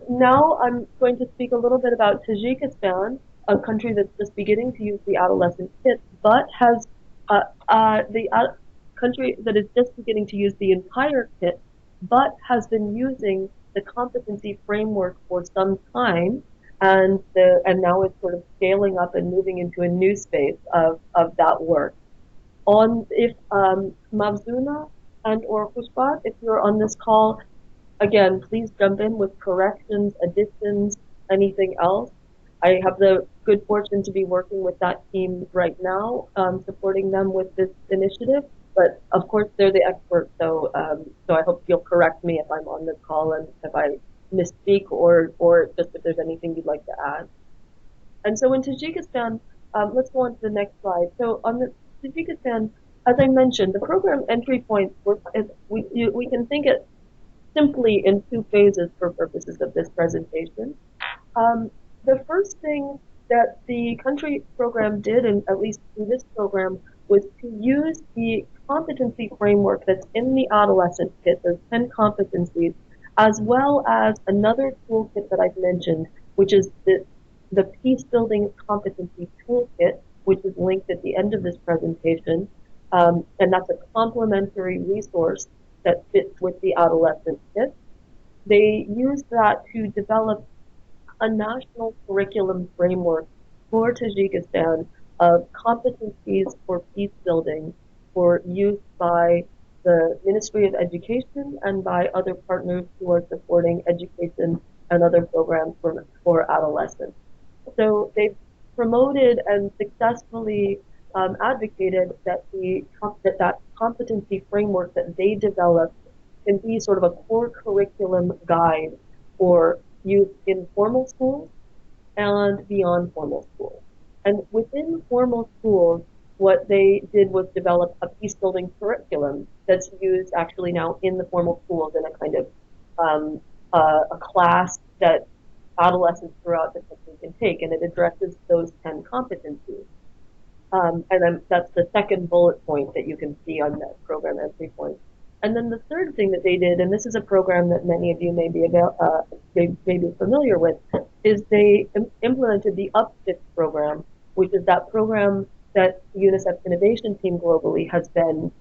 Now I'm going to speak a little bit about Tajikistan, a country that's just beginning to use the adolescent kit, but has the country that is just beginning to use the entire kit, but has been using the competency framework for some time, and now is sort of scaling up and moving into a new space of that work. If Mavzuna and or Khushbat, if you're on this call, again, please jump in with corrections, additions, anything else. I have the good fortune to be working with that team right now, supporting them with this initiative. But of course, they're the experts, so I hope you'll correct me if I'm on this call and if I misspeak or just if there's anything you'd like to add. And so in Tajikistan, let's go on to the next slide. So on the Tajikistan, as I mentioned, the program entry points, we can think it simply in two phases for purposes of this presentation. The first thing that the country program did, and at least through this program, was to use the competency framework that's in the adolescent kit, those 10 competencies, as well as another toolkit that I've mentioned, which is the Peace Building Competency Toolkit, which is linked at the end of this presentation. And that's a complementary resource that fits with the adolescent kit. They use that to develop a national curriculum framework for Tajikistan of competencies for peace building for use by the Ministry of Education and by other partners who are supporting education and other programs for adolescents. So they've promoted and successfully advocated that that competency framework that they developed can be sort of a core curriculum guide for youth in formal schools and beyond formal schools. And within formal schools, what they did was develop a peace building curriculum that's used actually now in the formal schools in a kind of a class that adolescents throughout the country can take, and it addresses those 10 competencies. And then that's the second bullet point that you can see on that program entry point. And then the third thing that they did, and this is a program that many of you may be familiar with, is they implemented the Uplift program, which is that program that UNICEF's innovation team globally has been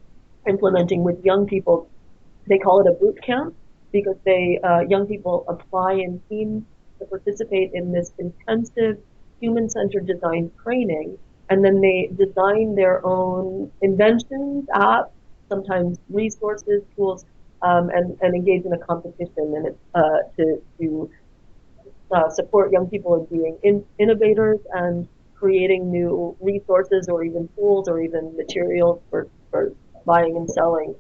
implementing with young people. They call it a boot camp because young people apply in teams to participate in this intensive human-centered design training, and then they design their own inventions, apps, sometimes resources, tools, and engage in a competition, and it's to support young in being innovators and creating new resources or even tools or even materials for buying and selling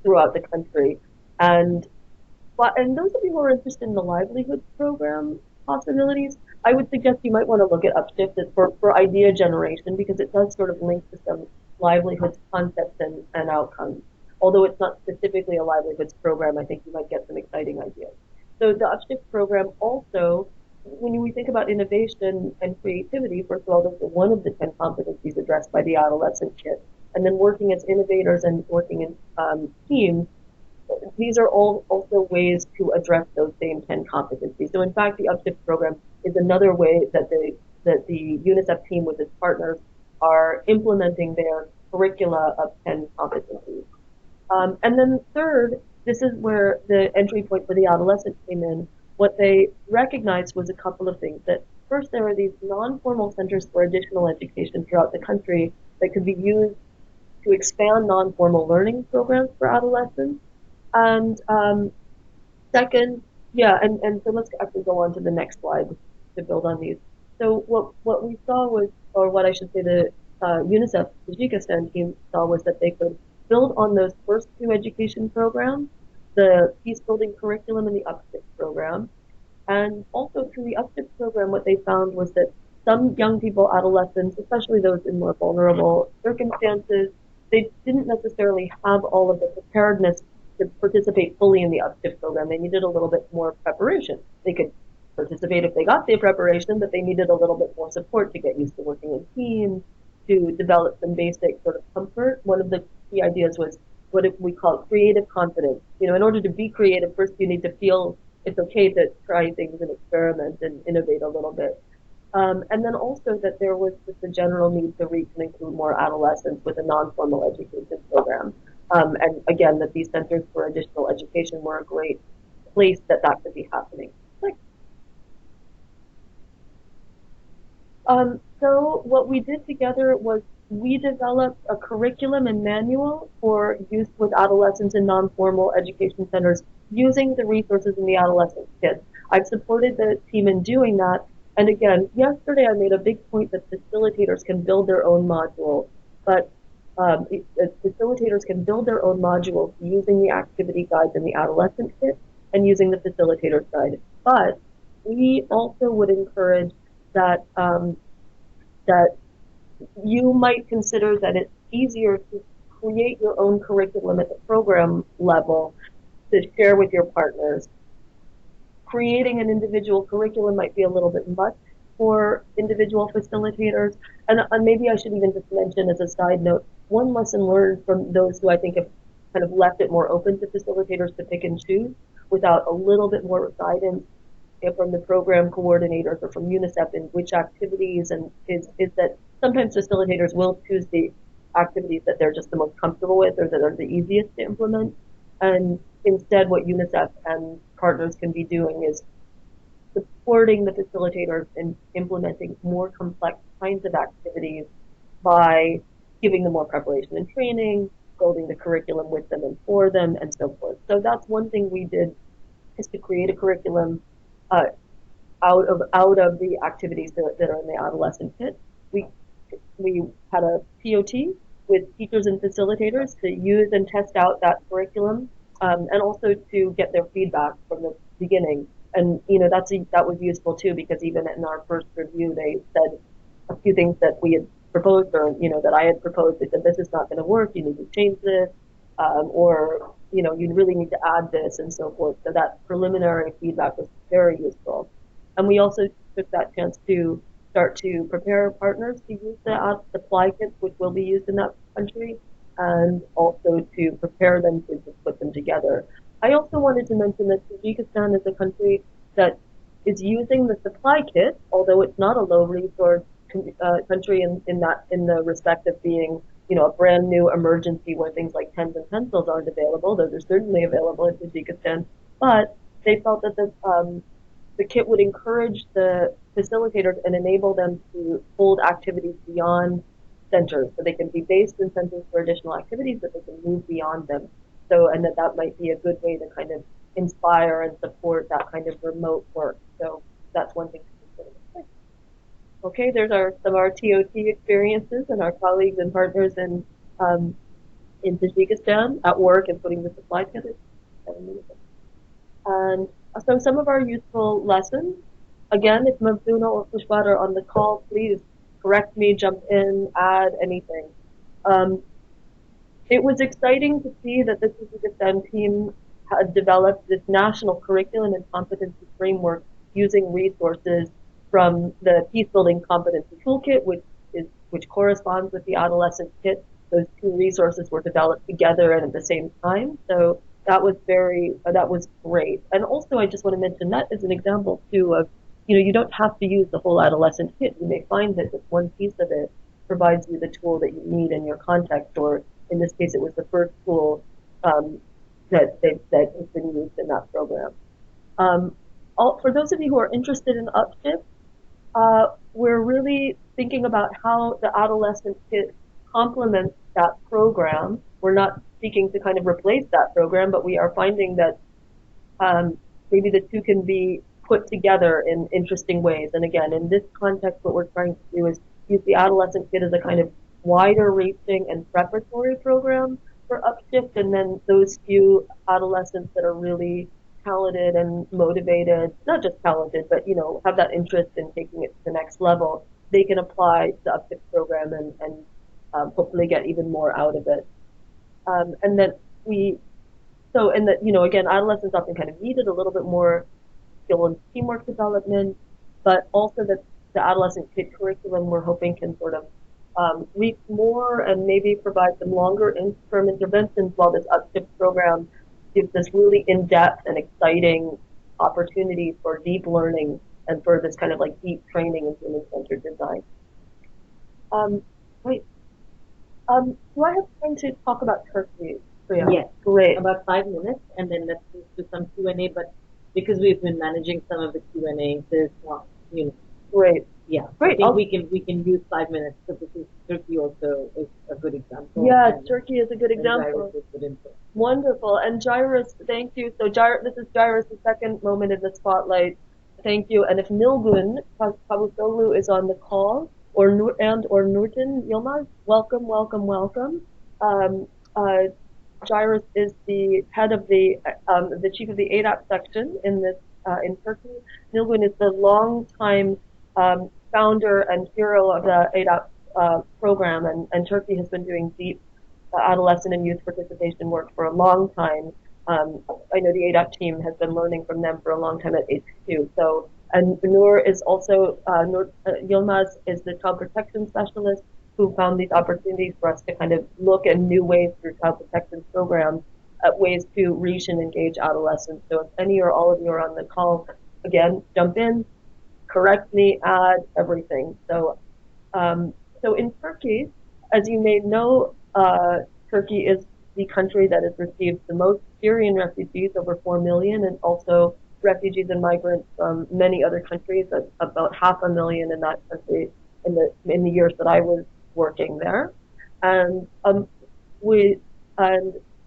throughout the country. And those of you who are interested in the livelihood program possibilities, I would suggest you might want to look at Upshift for idea generation because it does sort of link to some livelihood concepts and outcomes. although it's not specifically a livelihoods program, I think you might get some exciting ideas. So the Upshift program also, when we think about innovation and creativity, first of all, those are one of the 10 competencies addressed by the Adolescent Kit. And then working as innovators and working in teams, these are all also ways to address those same 10 competencies. So in fact, the Upshift program is another way that the UNICEF team with its partners are implementing their curricula of 10 competencies. And then third, this is where the entry point for the adolescent came in. What they recognized was a couple of things. That first, there are these non-formal centers for additional education throughout the country that could be used to expand non-formal learning programs for adolescents. And second, yeah, and so let's actually go on to the next slide to build on these. So what we saw was, or what I should say, the UNICEF Tajikistan team saw was that they could build on those first two education programs, the peace building curriculum and the UPSIP program. And also through the UPSIP program, what they found was that some young people, adolescents, especially those in more vulnerable circumstances, they didn't necessarily have all of the preparedness to participate fully in the UPSIP program. They needed a little bit more preparation. They could participate if they got the preparation, but they needed a little bit more support to get used to working in teams, to develop some basic sort of comfort. One of the key ideas was what we call creative confidence. You know, in order to be creative, first you need to feel it's okay to try things and experiment and innovate a little bit. And then also that there was just a general need to reach and include more adolescents with a non-formal education program. And again, that these centers for additional education were a great place that that could be happening. So what we did together was we developed a curriculum and manual for use with adolescents in non-formal education centers using the resources in the adolescent kit. I've supported the team in doing that. And again, yesterday I made a big point that facilitators can build their own modules, but facilitators can build their own modules using the activity guides in the adolescent kit and using the facilitator's guide. But we also would encourage that that you might consider that it's easier to create your own curriculum at the program level to share with your partners. Creating an individual curriculum might be a little bit much for individual facilitators. And maybe I should even just mention as a side note, one lesson learned from those who I think have kind of left it more open to facilitators to pick and choose without a little bit more guidance from the program coordinators or from UNICEF in which activities, and is that sometimes facilitators will choose the activities that they're just the most comfortable with or that are the easiest to implement. And instead, what UNICEF and partners can be doing is supporting the facilitators in implementing more complex kinds of activities by giving them more preparation and training, building the curriculum with them and for them, and so forth. So that's one thing we did, is to create a curriculum uh, out of the activities that are in the adolescent kit. We we had a POT with teachers and facilitators to use and test out that curriculum, and also to get their feedback from the beginning. And you know that was useful too, because even in our first review, they said a few things that we had proposed, or that I had proposed. They said this is not going to work. You need to change this, or you really need to add this, and so forth. So that preliminary feedback was very useful. And we also took that chance to start to prepare partners to use the supply kits, which will be used in that country, and also to prepare them to just put them together. I also wanted to mention that Tajikistan is a country that is using the supply kit, although it's not a low resource country in the respect of being a brand new emergency where things like pens and pencils aren't available. Those are certainly available in Tajikistan, but they felt that the kit would encourage the facilitators and enable them to hold activities beyond centers, so they can be based in centers for additional activities, but they can move beyond them. So, and that might be a good way to kind of inspire and support that kind of remote work. So that's one thing to consider. Okay, there's some of our TOT experiences and our colleagues and partners in Tajikistan at work and putting the supply together. And so some of our useful lessons. Again, if Mabduna or Pushpat are on the call, please correct me, jump in, add anything. Um, it was exciting to see that the CCSM team had developed this national curriculum and competency framework using resources from the Peace Building Competency Toolkit, which corresponds with the Adolescent Kit. Those two resources were developed together and at the same time. So that was great. And also, I just want to mention that as an example too of, you don't have to use the whole Adolescent Kit. You may find that just one piece of it provides you the tool that you need in your context, or in this case, it was the first tool that has been used in that program. For those of you who are interested in Upshift, we're really thinking about how the Adolescent Kit complements that program. We're not seeking to kind of replace that program, but we are finding that maybe the two can be put together in interesting ways. And again, in this context, what we're trying to do is use the Adolescent Kit as a kind of wider reaching and preparatory program for Upshift, and then those few adolescents that are really talented and motivated, not just talented, but have that interest in taking it to the next level, they can apply the Upshift program and hopefully get even more out of it. And that again, adolescents often kind of needed a little bit more skill and teamwork development, but also that the Adolescent Kit curriculum we're hoping can sort of reach more and maybe provide some longer term interventions, while this Upshift program gives this really in-depth and exciting opportunity for deep learning and for this kind of like deep training in human-centered design. Great. Do I have time to talk about Turkey? Yeah. Yes. Great. About 5 minutes, and then let's move to some Q&A. But because we've been managing some of the Q&A, there's not, Great. Yeah. Great. I think we can use 5 minutes, because Turkey also is a good example. Yeah, Turkey is a good example. Jairus is good info. Wonderful. And Jairus, thank you. So this is Jairus' second moment in the spotlight. Thank you. And if Nilgun Kabusoglu is on the call, or Nurten Yilmaz, welcome, welcome, welcome. Jairus is the head of the chief of the ADAP section in Turkey. Nilgun is the longtime founder and hero of the ADAP program, and Turkey has been doing deep adolescent and youth participation work for a long time. I know the ADAP team has been learning from them for a long time at HQ. So, and Nur is also, Yilmaz is the child protection specialist who found these opportunities for us to kind of look at new ways through child protection programs at ways to reach and engage adolescents. So if any or all of you are on the call, again, jump in, correct me, add everything. So, so in Turkey, as you may know, Turkey is the country that has received the most Syrian refugees, over 4 million, and also refugees and migrants from many other countries, about 500,000 in that country in the years that I was working there. And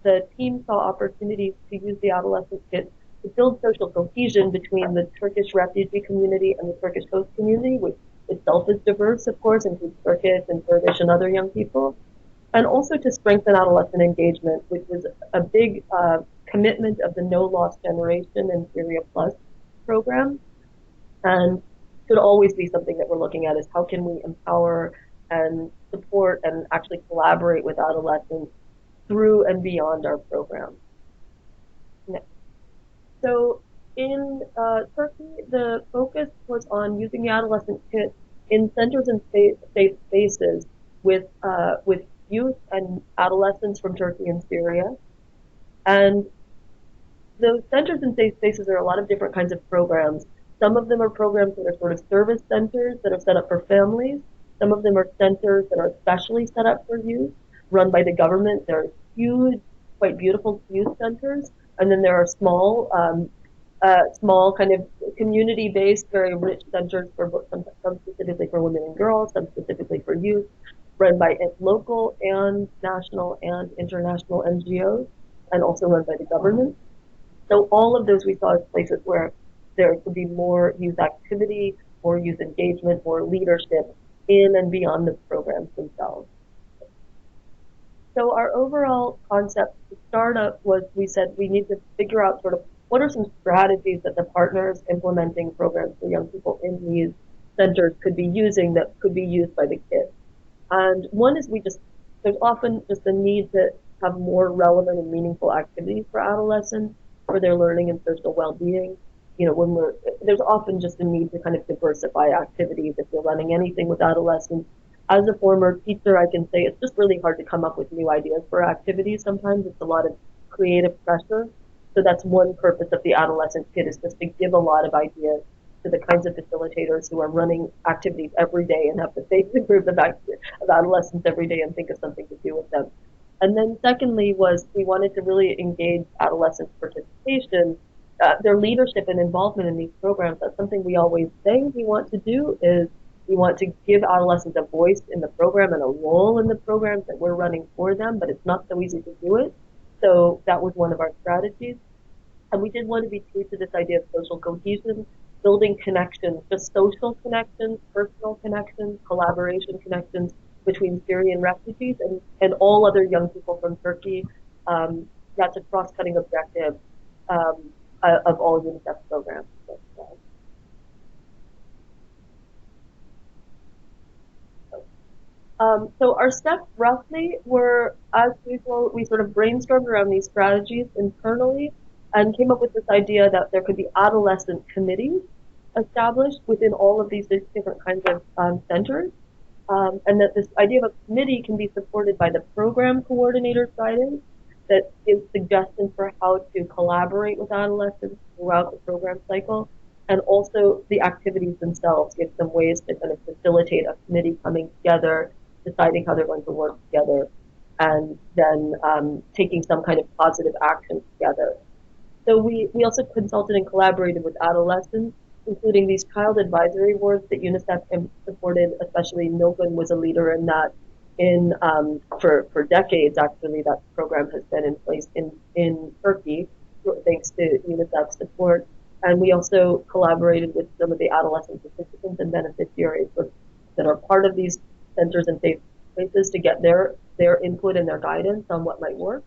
the team saw opportunities to use the Adolescent Kit to build social cohesion between the Turkish refugee community and the Turkish host community, which itself is diverse, of course, includes Turkish and Kurdish and other young people, and also to strengthen adolescent engagement, which was a big commitment of the No Lost Generation and Syria Plus program, and should always be something that we're looking at is how can we empower and support and actually collaborate with adolescents through and beyond our program. Next. So in Turkey, the focus was on using the Adolescent Kit in centers and safe spaces with youth and adolescents from Turkey and Syria. And those centers and safe spaces are a lot of different kinds of programs. Some of them are programs that are sort of service centers that are set up for families. Some of them are centers that are especially set up for youth, run by the government. They're huge, quite beautiful youth centers. And then there are small kind of community-based, very rich centers for some specifically for women and girls, some specifically for youth, run by local and national and international NGOs, and also run by the government. So all of those we saw as places where there could be more youth activity, more youth engagement, more leadership in and beyond the programs themselves. So our overall concept to start up was, we said we need to figure out sort of what are some strategies that the partners implementing programs for young people in these centers could be using that could be used by the kids. And one is there's often just a need to have more relevant and meaningful activities for adolescents for their learning and social well-being. When there's often just a need to kind of diversify activities if you're running anything with adolescents. As a former teacher, I can say it's just really hard to come up with new ideas for activities. Sometimes it's a lot of creative pressure. So that's one purpose of the adolescent kit, is just to give a lot of ideas to the kinds of facilitators who are running activities every day and have to face the group of adolescents every day and think of something to do with them. And then secondly was we wanted to really engage adolescents' participation, their leadership and involvement in these programs. That's something we always say we want to do, is we want to give adolescents a voice in the program and a role in the programs that we're running for them, but it's not so easy to do it. So that was one of our strategies. And we did want to be true to this idea of social cohesion, building connections, just social connections, personal connections, collaboration connections between Syrian refugees and all other young people from Turkey. That's a cross-cutting objective of all UNICEF programs. So our steps roughly were, as usual, we sort of brainstormed around these strategies internally and came up with this idea that there could be adolescent committees established within all of these different kinds of centers, and that this idea of a committee can be supported by the program coordinator's guidance that gives suggestions for how to collaborate with adolescents throughout the program cycle, and also the activities themselves give some ways to kind of facilitate a committee coming together, deciding how they're going to work together, and then taking some kind of positive action together. So we also consulted and collaborated with adolescents, including these child advisory boards that UNICEF supported, especially Milton was a leader in that for decades. Actually, that program has been in place in Turkey, thanks to UNICEF's support. And we also collaborated with some of the adolescent participants and beneficiaries that are part of these centers and safe places to get their input and their guidance on what might work.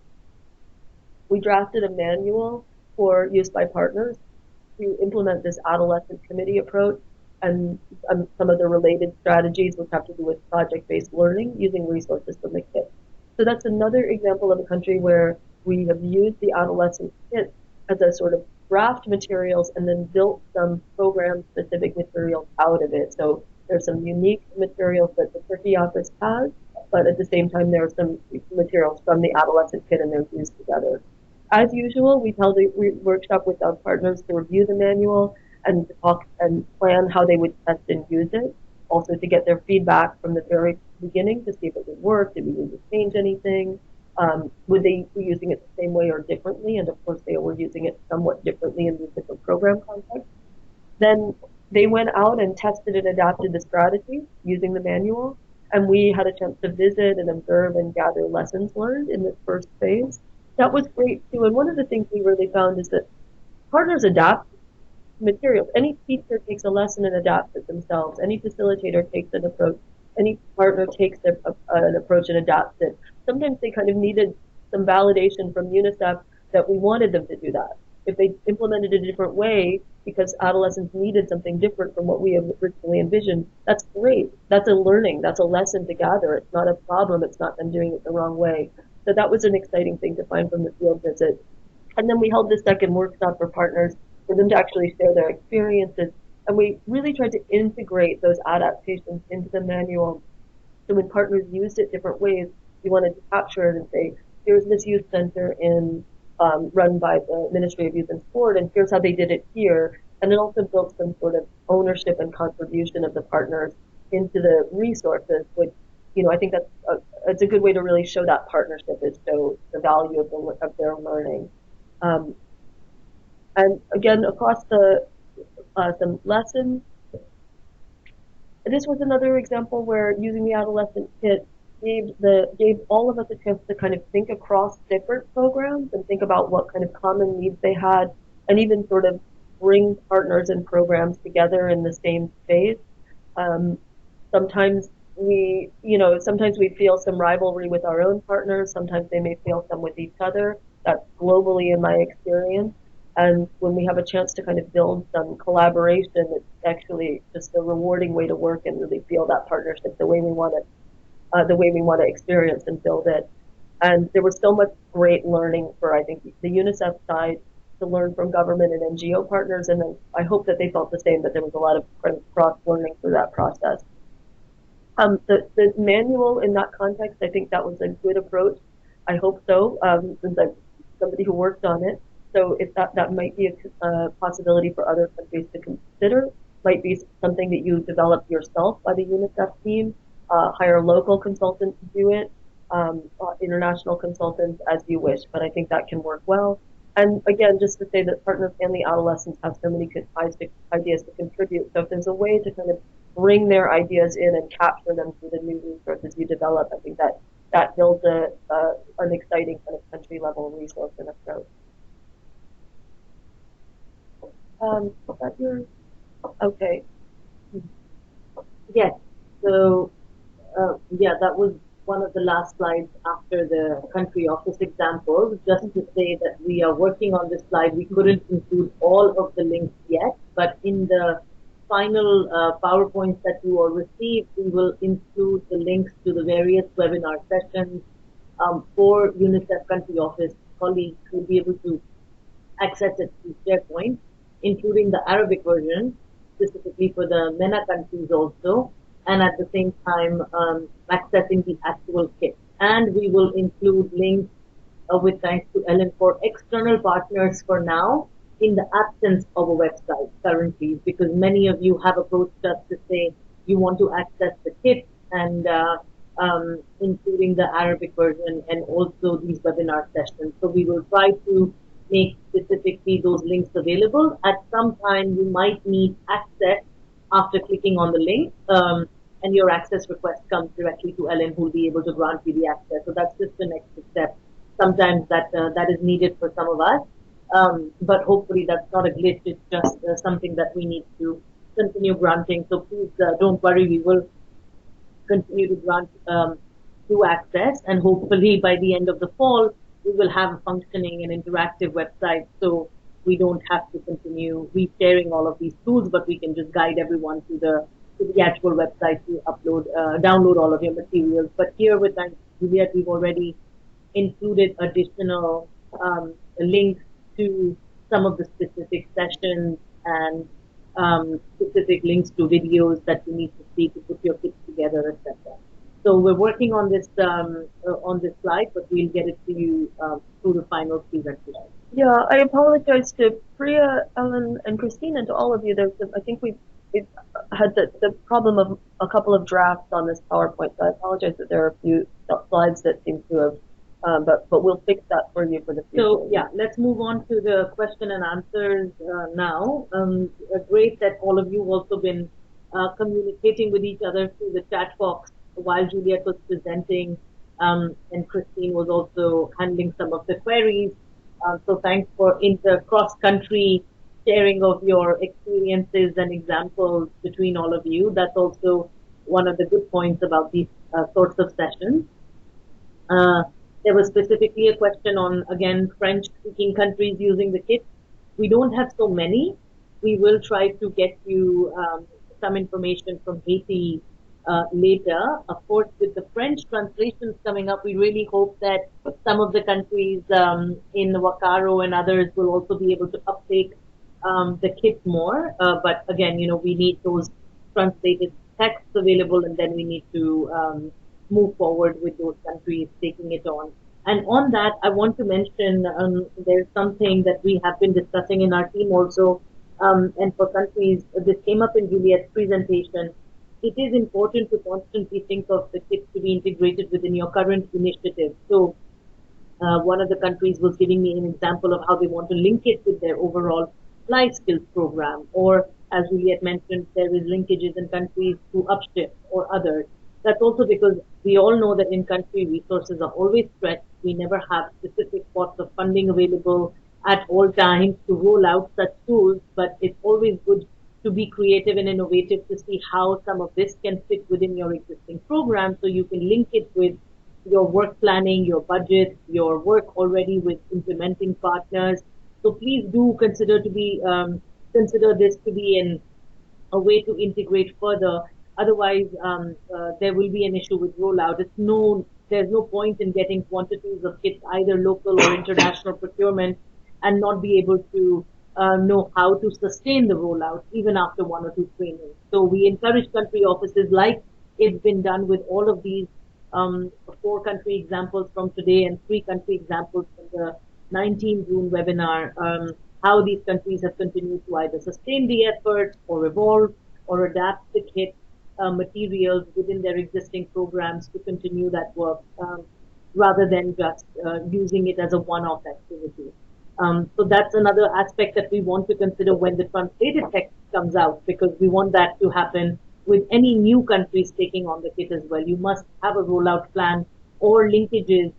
We drafted a manual for use by partners to implement this adolescent committee approach and some of the related strategies which have to do with project-based learning using resources from the kit. So that's another example of a country where we have used the adolescent kit as a sort of draft materials and then built some program-specific materials out of it. So there's some unique materials that the Turkey office has, but at the same time there are some materials from the adolescent kit and they're fused together. As usual, we held a workshop with our partners to review the manual and to talk and plan how they would test and use it. Also to get their feedback from the very beginning to see if it would work, did we need to change anything, would they be using it the same way or differently? And of course they were using it somewhat differently in these different program contexts. Then they went out and tested and adapted the strategy using the manual. And we had a chance to visit and observe and gather lessons learned in this first phase. That was great too. And one of the things we really found is that partners adapt materials. Any teacher takes a lesson and adapts it themselves. Any facilitator takes an approach. Any partner takes an approach and adapts it. Sometimes they kind of needed some validation from UNICEF that we wanted them to do that. If they implemented it a different way because adolescents needed something different from what we had originally envisioned, that's great. That's a learning. That's a lesson to gather. It's not a problem. It's not them doing it the wrong way. So that was an exciting thing to find from the field visit. And then we held the second workshop for partners for them to actually share their experiences. And we really tried to integrate those adaptations into the manual. So when partners used it different ways, we wanted to capture it and say, here's this youth center run by the Ministry of Youth and Sport, and here's how they did it here. And it also built some sort of ownership and contribution of the partners into the resources, which I think it's a good way to really show that partnership, is show the value of their learning. And again, across some lessons, this was another example where using the adolescent kit gave all of us a chance to kind of think across different programs and think about what kind of common needs they had, and even sort of bring partners and programs together in the same space. Sometimes we feel some rivalry with our own partners. Sometimes they may feel some with each other. That's globally in my experience. And when we have a chance to kind of build some collaboration, it's actually just a rewarding way to work and really feel that partnership the way we want to experience and build it. And there was so much great learning for, I think, the UNICEF side to learn from government and NGO partners. And then I hope that they felt the same, that there was a lot of kind of cross learning through that process. The manual in that context, I think that was a good approach. I hope so, since I'm somebody who worked on it. So if that might be a possibility for other countries to consider, might be something that you develop yourself by the UNICEF team, hire local consultants to do it, international consultants as you wish. But I think that can work well. And again, just to say that partner family adolescents have so many ideas to contribute. So if there's a way to kind of bring their ideas in and capture them through the new resources you develop, I think that builds an exciting kind of country level resource and approach. Was that your? Okay. Yes. So, yeah, that was one of the last slides after the country office examples. Just to say that we are working on this slide. We couldn't include all of the links yet, but in the final PowerPoints that you all received, we will include the links to the various webinar sessions for UNICEF country office colleagues who will be able to access it through SharePoint, including the Arabic version, specifically for the MENA countries also, and at the same time accessing the actual kit. And we will include links with thanks to Ellen for external partners for now in the absence of a website currently, because many of you have approached us to say you want to access the kit and including the Arabic version and also these webinar sessions. So we will try to make specifically those links available. At some time, you might need access after clicking on the link, and your access request comes directly to Ellen, who will be able to grant you the access. So that's just the next step. Sometimes that is needed for some of us, but hopefully that's not a glitch. It's just something that we need to continue granting. So please don't worry. We will continue to grant through access, and hopefully by the end of the fall, we will have a functioning and interactive website, so we don't have to continue resharing all of these tools, but we can just guide everyone to the actual website to download all of your materials. But here with Juliet, we've already included additional links to some of the specific sessions and specific links to videos that you need to see to put your kits together, etc. So we're working on this slide, but we'll get it to you through the final presentation. Yeah, I apologize to Priya, Ellen, and Christine, and to all of you. I think we've had the problem of a couple of drafts on this PowerPoint, so I apologize that there are a few slides that seem to have, but we'll fix that for you for the future. So yeah, let's move on to the question and answers now. Great that all of you also been communicating with each other through the chat box while Juliet was presenting, and Christine was also handling some of the queries. So thanks for cross-country sharing of your experiences and examples between all of you. That's also one of the good points about these sorts of sessions. There was specifically a question on, again, French-speaking countries using the kit. We don't have so many. We will try to get you some information from Haiti later. Of course, with the French translations coming up, we really hope that some of the countries in Wakaro and others will also be able to uptake the kit more. But again, we need those translated texts available, and then we need to move forward with those countries taking it on. And on that, I want to mention there's something that we have been discussing in our team also, and for countries, this came up in Juliet's presentation. It is important to constantly think of the kit to be integrated within your current initiative. So one of the countries was giving me an example of how they want to link it with their overall life skills program, or as Juliet mentioned, there is linkages in countries to Upshift or others. That's also because we all know that in country resources are always stretched. We never have specific pots of funding available at all times to roll out such tools, but it's always good to be creative and innovative to see how some of this can fit within your existing program, so you can link it with your work planning, your budget, your work already with implementing partners. So please do consider this to be a way to integrate further. Otherwise, there will be an issue with rollout. It's no there's no point in getting quantities of kits, either local or international procurement, and not be able to know how to sustain the rollout even after one or two trainings. So we encourage country offices, like it's been done with all of these four country examples from today and three country examples from the 19 June webinar, how these countries have continued to either sustain the effort or evolve or adapt the kit materials within their existing programs to continue that work, rather than just using it as a one-off activity. So that's another aspect that we want to consider when the translated text comes out, because we want that to happen with any new countries taking on the kit as well. You must have a rollout plan or linkages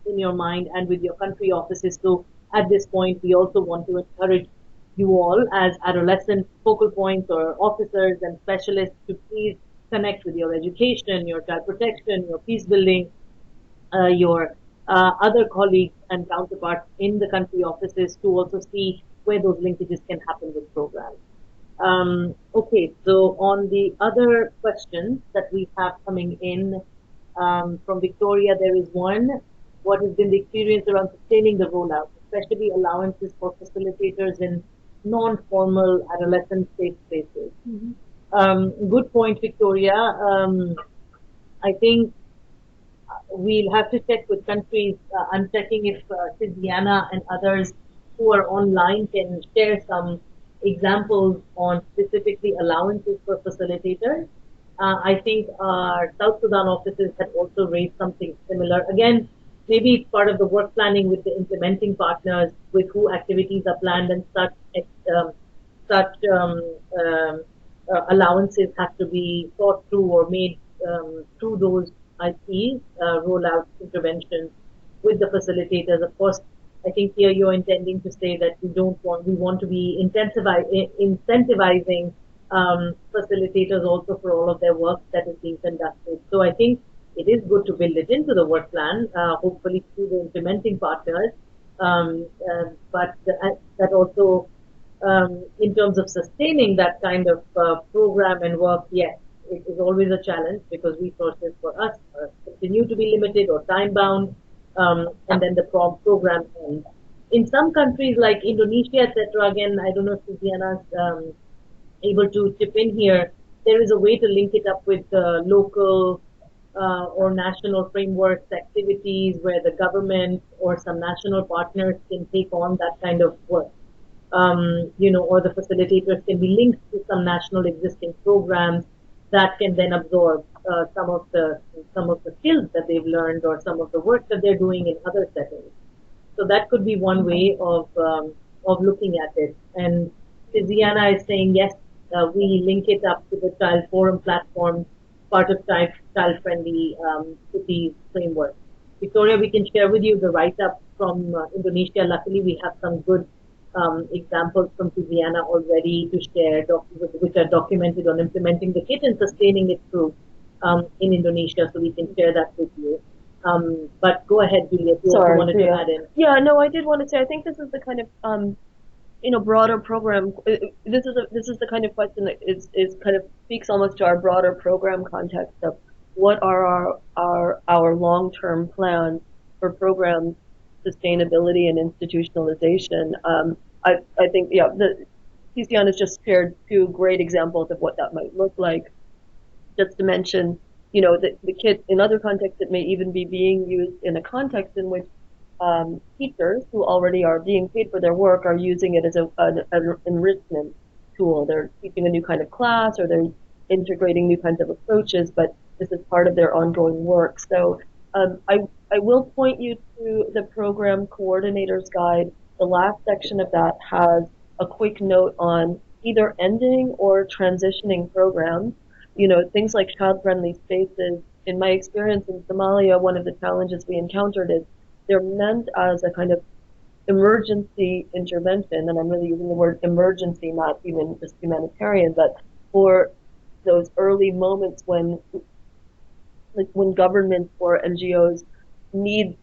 in your mind and with your country offices. So at this point, we also want to encourage you all as adolescent focal points or officers and specialists to please connect with your education, your child protection, your peace building, your other colleagues and counterparts in the country offices to also see where those linkages can happen with programs. Okay, so on the other questions that we have coming in from Victoria, there is one. What has been the experience around sustaining the rollout, especially allowances for facilitators in non-formal adolescent safe spaces? Good point, Victoria. I think we'll have to check with countries. I'm checking if Tiziana and others who are online can share some examples on specifically allowances for facilitators. I think our South Sudan offices had also raised something similar. Again, maybe it's part of the work planning with the implementing partners with who activities are planned, and such allowances have to be thought through or made through those IP rollout interventions with the facilitators. Of course, I think here you're intending to say that we want to be incentivizing facilitators also for all of their work that is being conducted. So I think it is good to build it into the work plan, hopefully through the implementing partners. But that also, in terms of sustaining that kind of program and work, yes, it is always a challenge because resources for us continue to be limited or time bound, and then the program ends. In some countries like Indonesia, etc., again, I don't know if Suziana's able to chip in here, there is a way to link it up with local or national frameworks, activities where the government or some national partners can take on that kind of work. Or the facilitators can be linked to some national existing programs that can then absorb some of the skills that they've learned or some of the work that they're doing in other settings. So that could be one way of looking at it. And Tiziana is saying yes, we link it up to the Child Forum platform, part of child-friendly city framework. Victoria, we can share with you the write-up from Indonesia. Luckily, we have some good examples from Tiziana already to share, which are documented on implementing the kit and sustaining it through in Indonesia, so we can share that with you. But go ahead, Julia, if you also wanted to add in. Yeah, no, I did want to say, I think this is the kind of broader program. This is the kind of question that is kind of speaks almost to our broader program context of what are our long-term plans for program sustainability and institutionalization. I think, yeah, Tiziana has just shared two great examples of what that might look like. Just to mention, the kit in other contexts, it may even be being used in a context in which teachers who already are being paid for their work are using it as an enrichment tool. They're teaching a new kind of class or they're integrating new kinds of approaches, but this is part of their ongoing work. So I will point you to the program coordinator's guide. The last section of that has a quick note on either ending or transitioning programs. Things like child-friendly spaces. In my experience in Somalia, one of the challenges we encountered is they're meant as a kind of emergency intervention, and I'm really using the word emergency, not even just humanitarian, but for those early moments when governments or NGOs need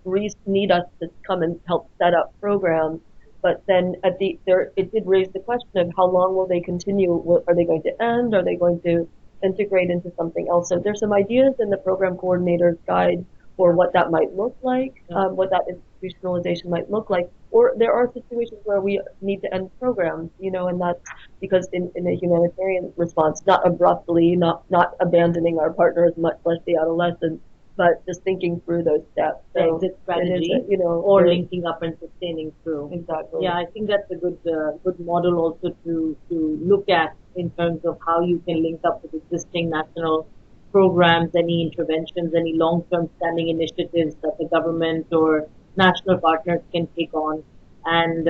us to come and help set up programs. But then it did raise the question of how long will they continue? Are they going to end? Are they going to integrate into something else? So there's some ideas in the program coordinator's guide for what that might look like, Yeah. what that institutionalization might look like. Or there are situations where we need to end programs, and that's because in a humanitarian response, not abruptly, not abandoning our partners, much less the adolescents, but just thinking through those steps. The So exit it is, strategy or linking up and sustaining through. exactly. Yeah, I think that's a good model also to look at in terms of how you can link up with existing national programs, any interventions, any long-term standing initiatives that the government or national partners can take on. And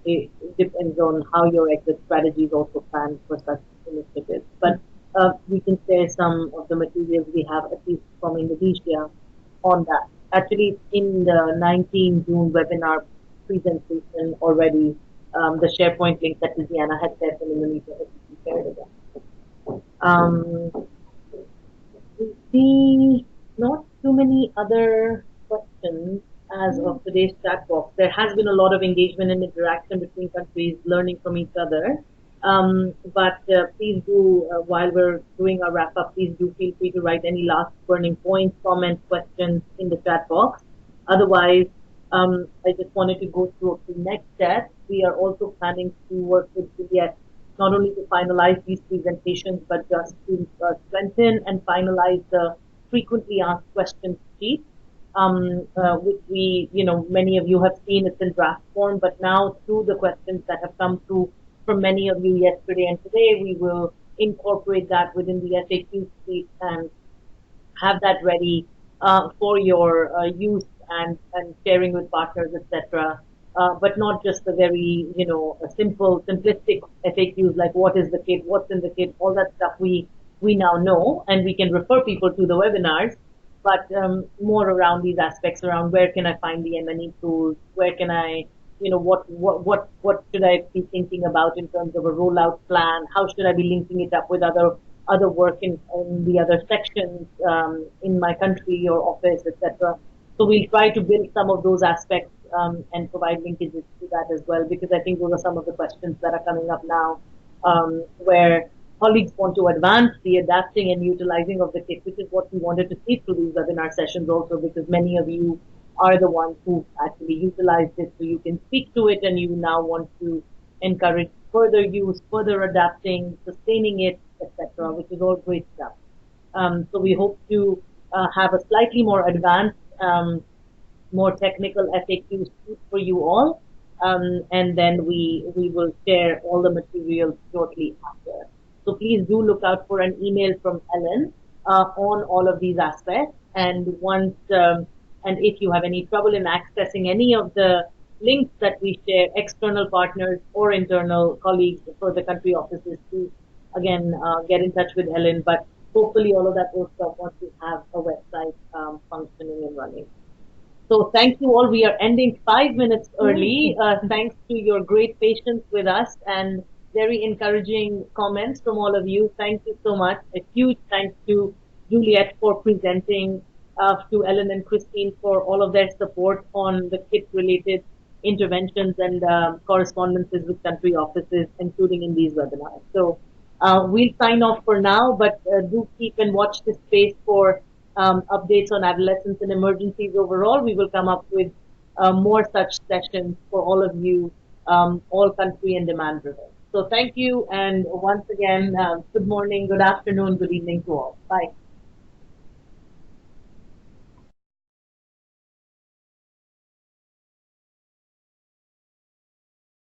it depends on how your exit strategy is also planned for such initiatives. But we can share some of the materials we have, at least from Indonesia, on that. Actually, in the 19 June webinar presentation already, the SharePoint link that Viviana had shared from Indonesia has been shared again. We see not too many other questions as of today's chat box. There has been a lot of engagement and interaction between countries, learning from each other. But please do, while we're doing our wrap up, please do feel free to write any last burning points, comments, questions in the chat box. Otherwise, I just wanted to go through the next step. We are also planning to work with Juliet not only to finalize these presentations, but just to strengthen and finalize the frequently asked questions sheet, which many of you have seen it's in draft form, but now through the questions that have come through from many of you yesterday and today, we will incorporate that within the FAQ sheet and have that ready for your use and sharing with partners, etc. But not just the very, a simple, simplistic FAQs like what is the kit, what's in the kit, all that stuff we now know, and we can refer people to the webinars. But more around these aspects, around where can I find the M&E tools, where can I, what should I be thinking about in terms of a rollout plan? How should I be linking it up with other work in the other sections in my country or office, etc. So we'll try to build some of those aspects and provide linkages to that as well, because I think those are some of the questions that are coming up now, where colleagues want to advance the adapting and utilizing of the kit, which is what we wanted to see through these webinar sessions also, because many of you are the ones who actually utilized it, so you can speak to it and you now want to encourage further use, further adapting, sustaining it, etc., which is all great stuff. So we hope to have a slightly more advanced, more technical FAQ sheet for you all, and then we will share all the materials shortly after. So please do look out for an email from Ellen on all of these aspects. And once, and if you have any trouble in accessing any of the links that we share, external partners or internal colleagues for the country offices, to again get in touch with Ellen. But hopefully all of that works out once we have a website functioning and running. So thank you all. We are ending 5 minutes early, thanks to your great patience with us and very encouraging comments from all of you. Thank you so much. A huge thanks to Juliet for presenting, to Ellen and Christine for all of their support on the kit-related interventions and correspondences with country offices, including in these webinars. So we'll sign off for now, but do keep and watch this space for updates on adolescence and emergencies overall. We will come up with more such sessions for all of you, all country and demand driven. So thank you, and once again, good morning, good afternoon, good evening to all. Bye.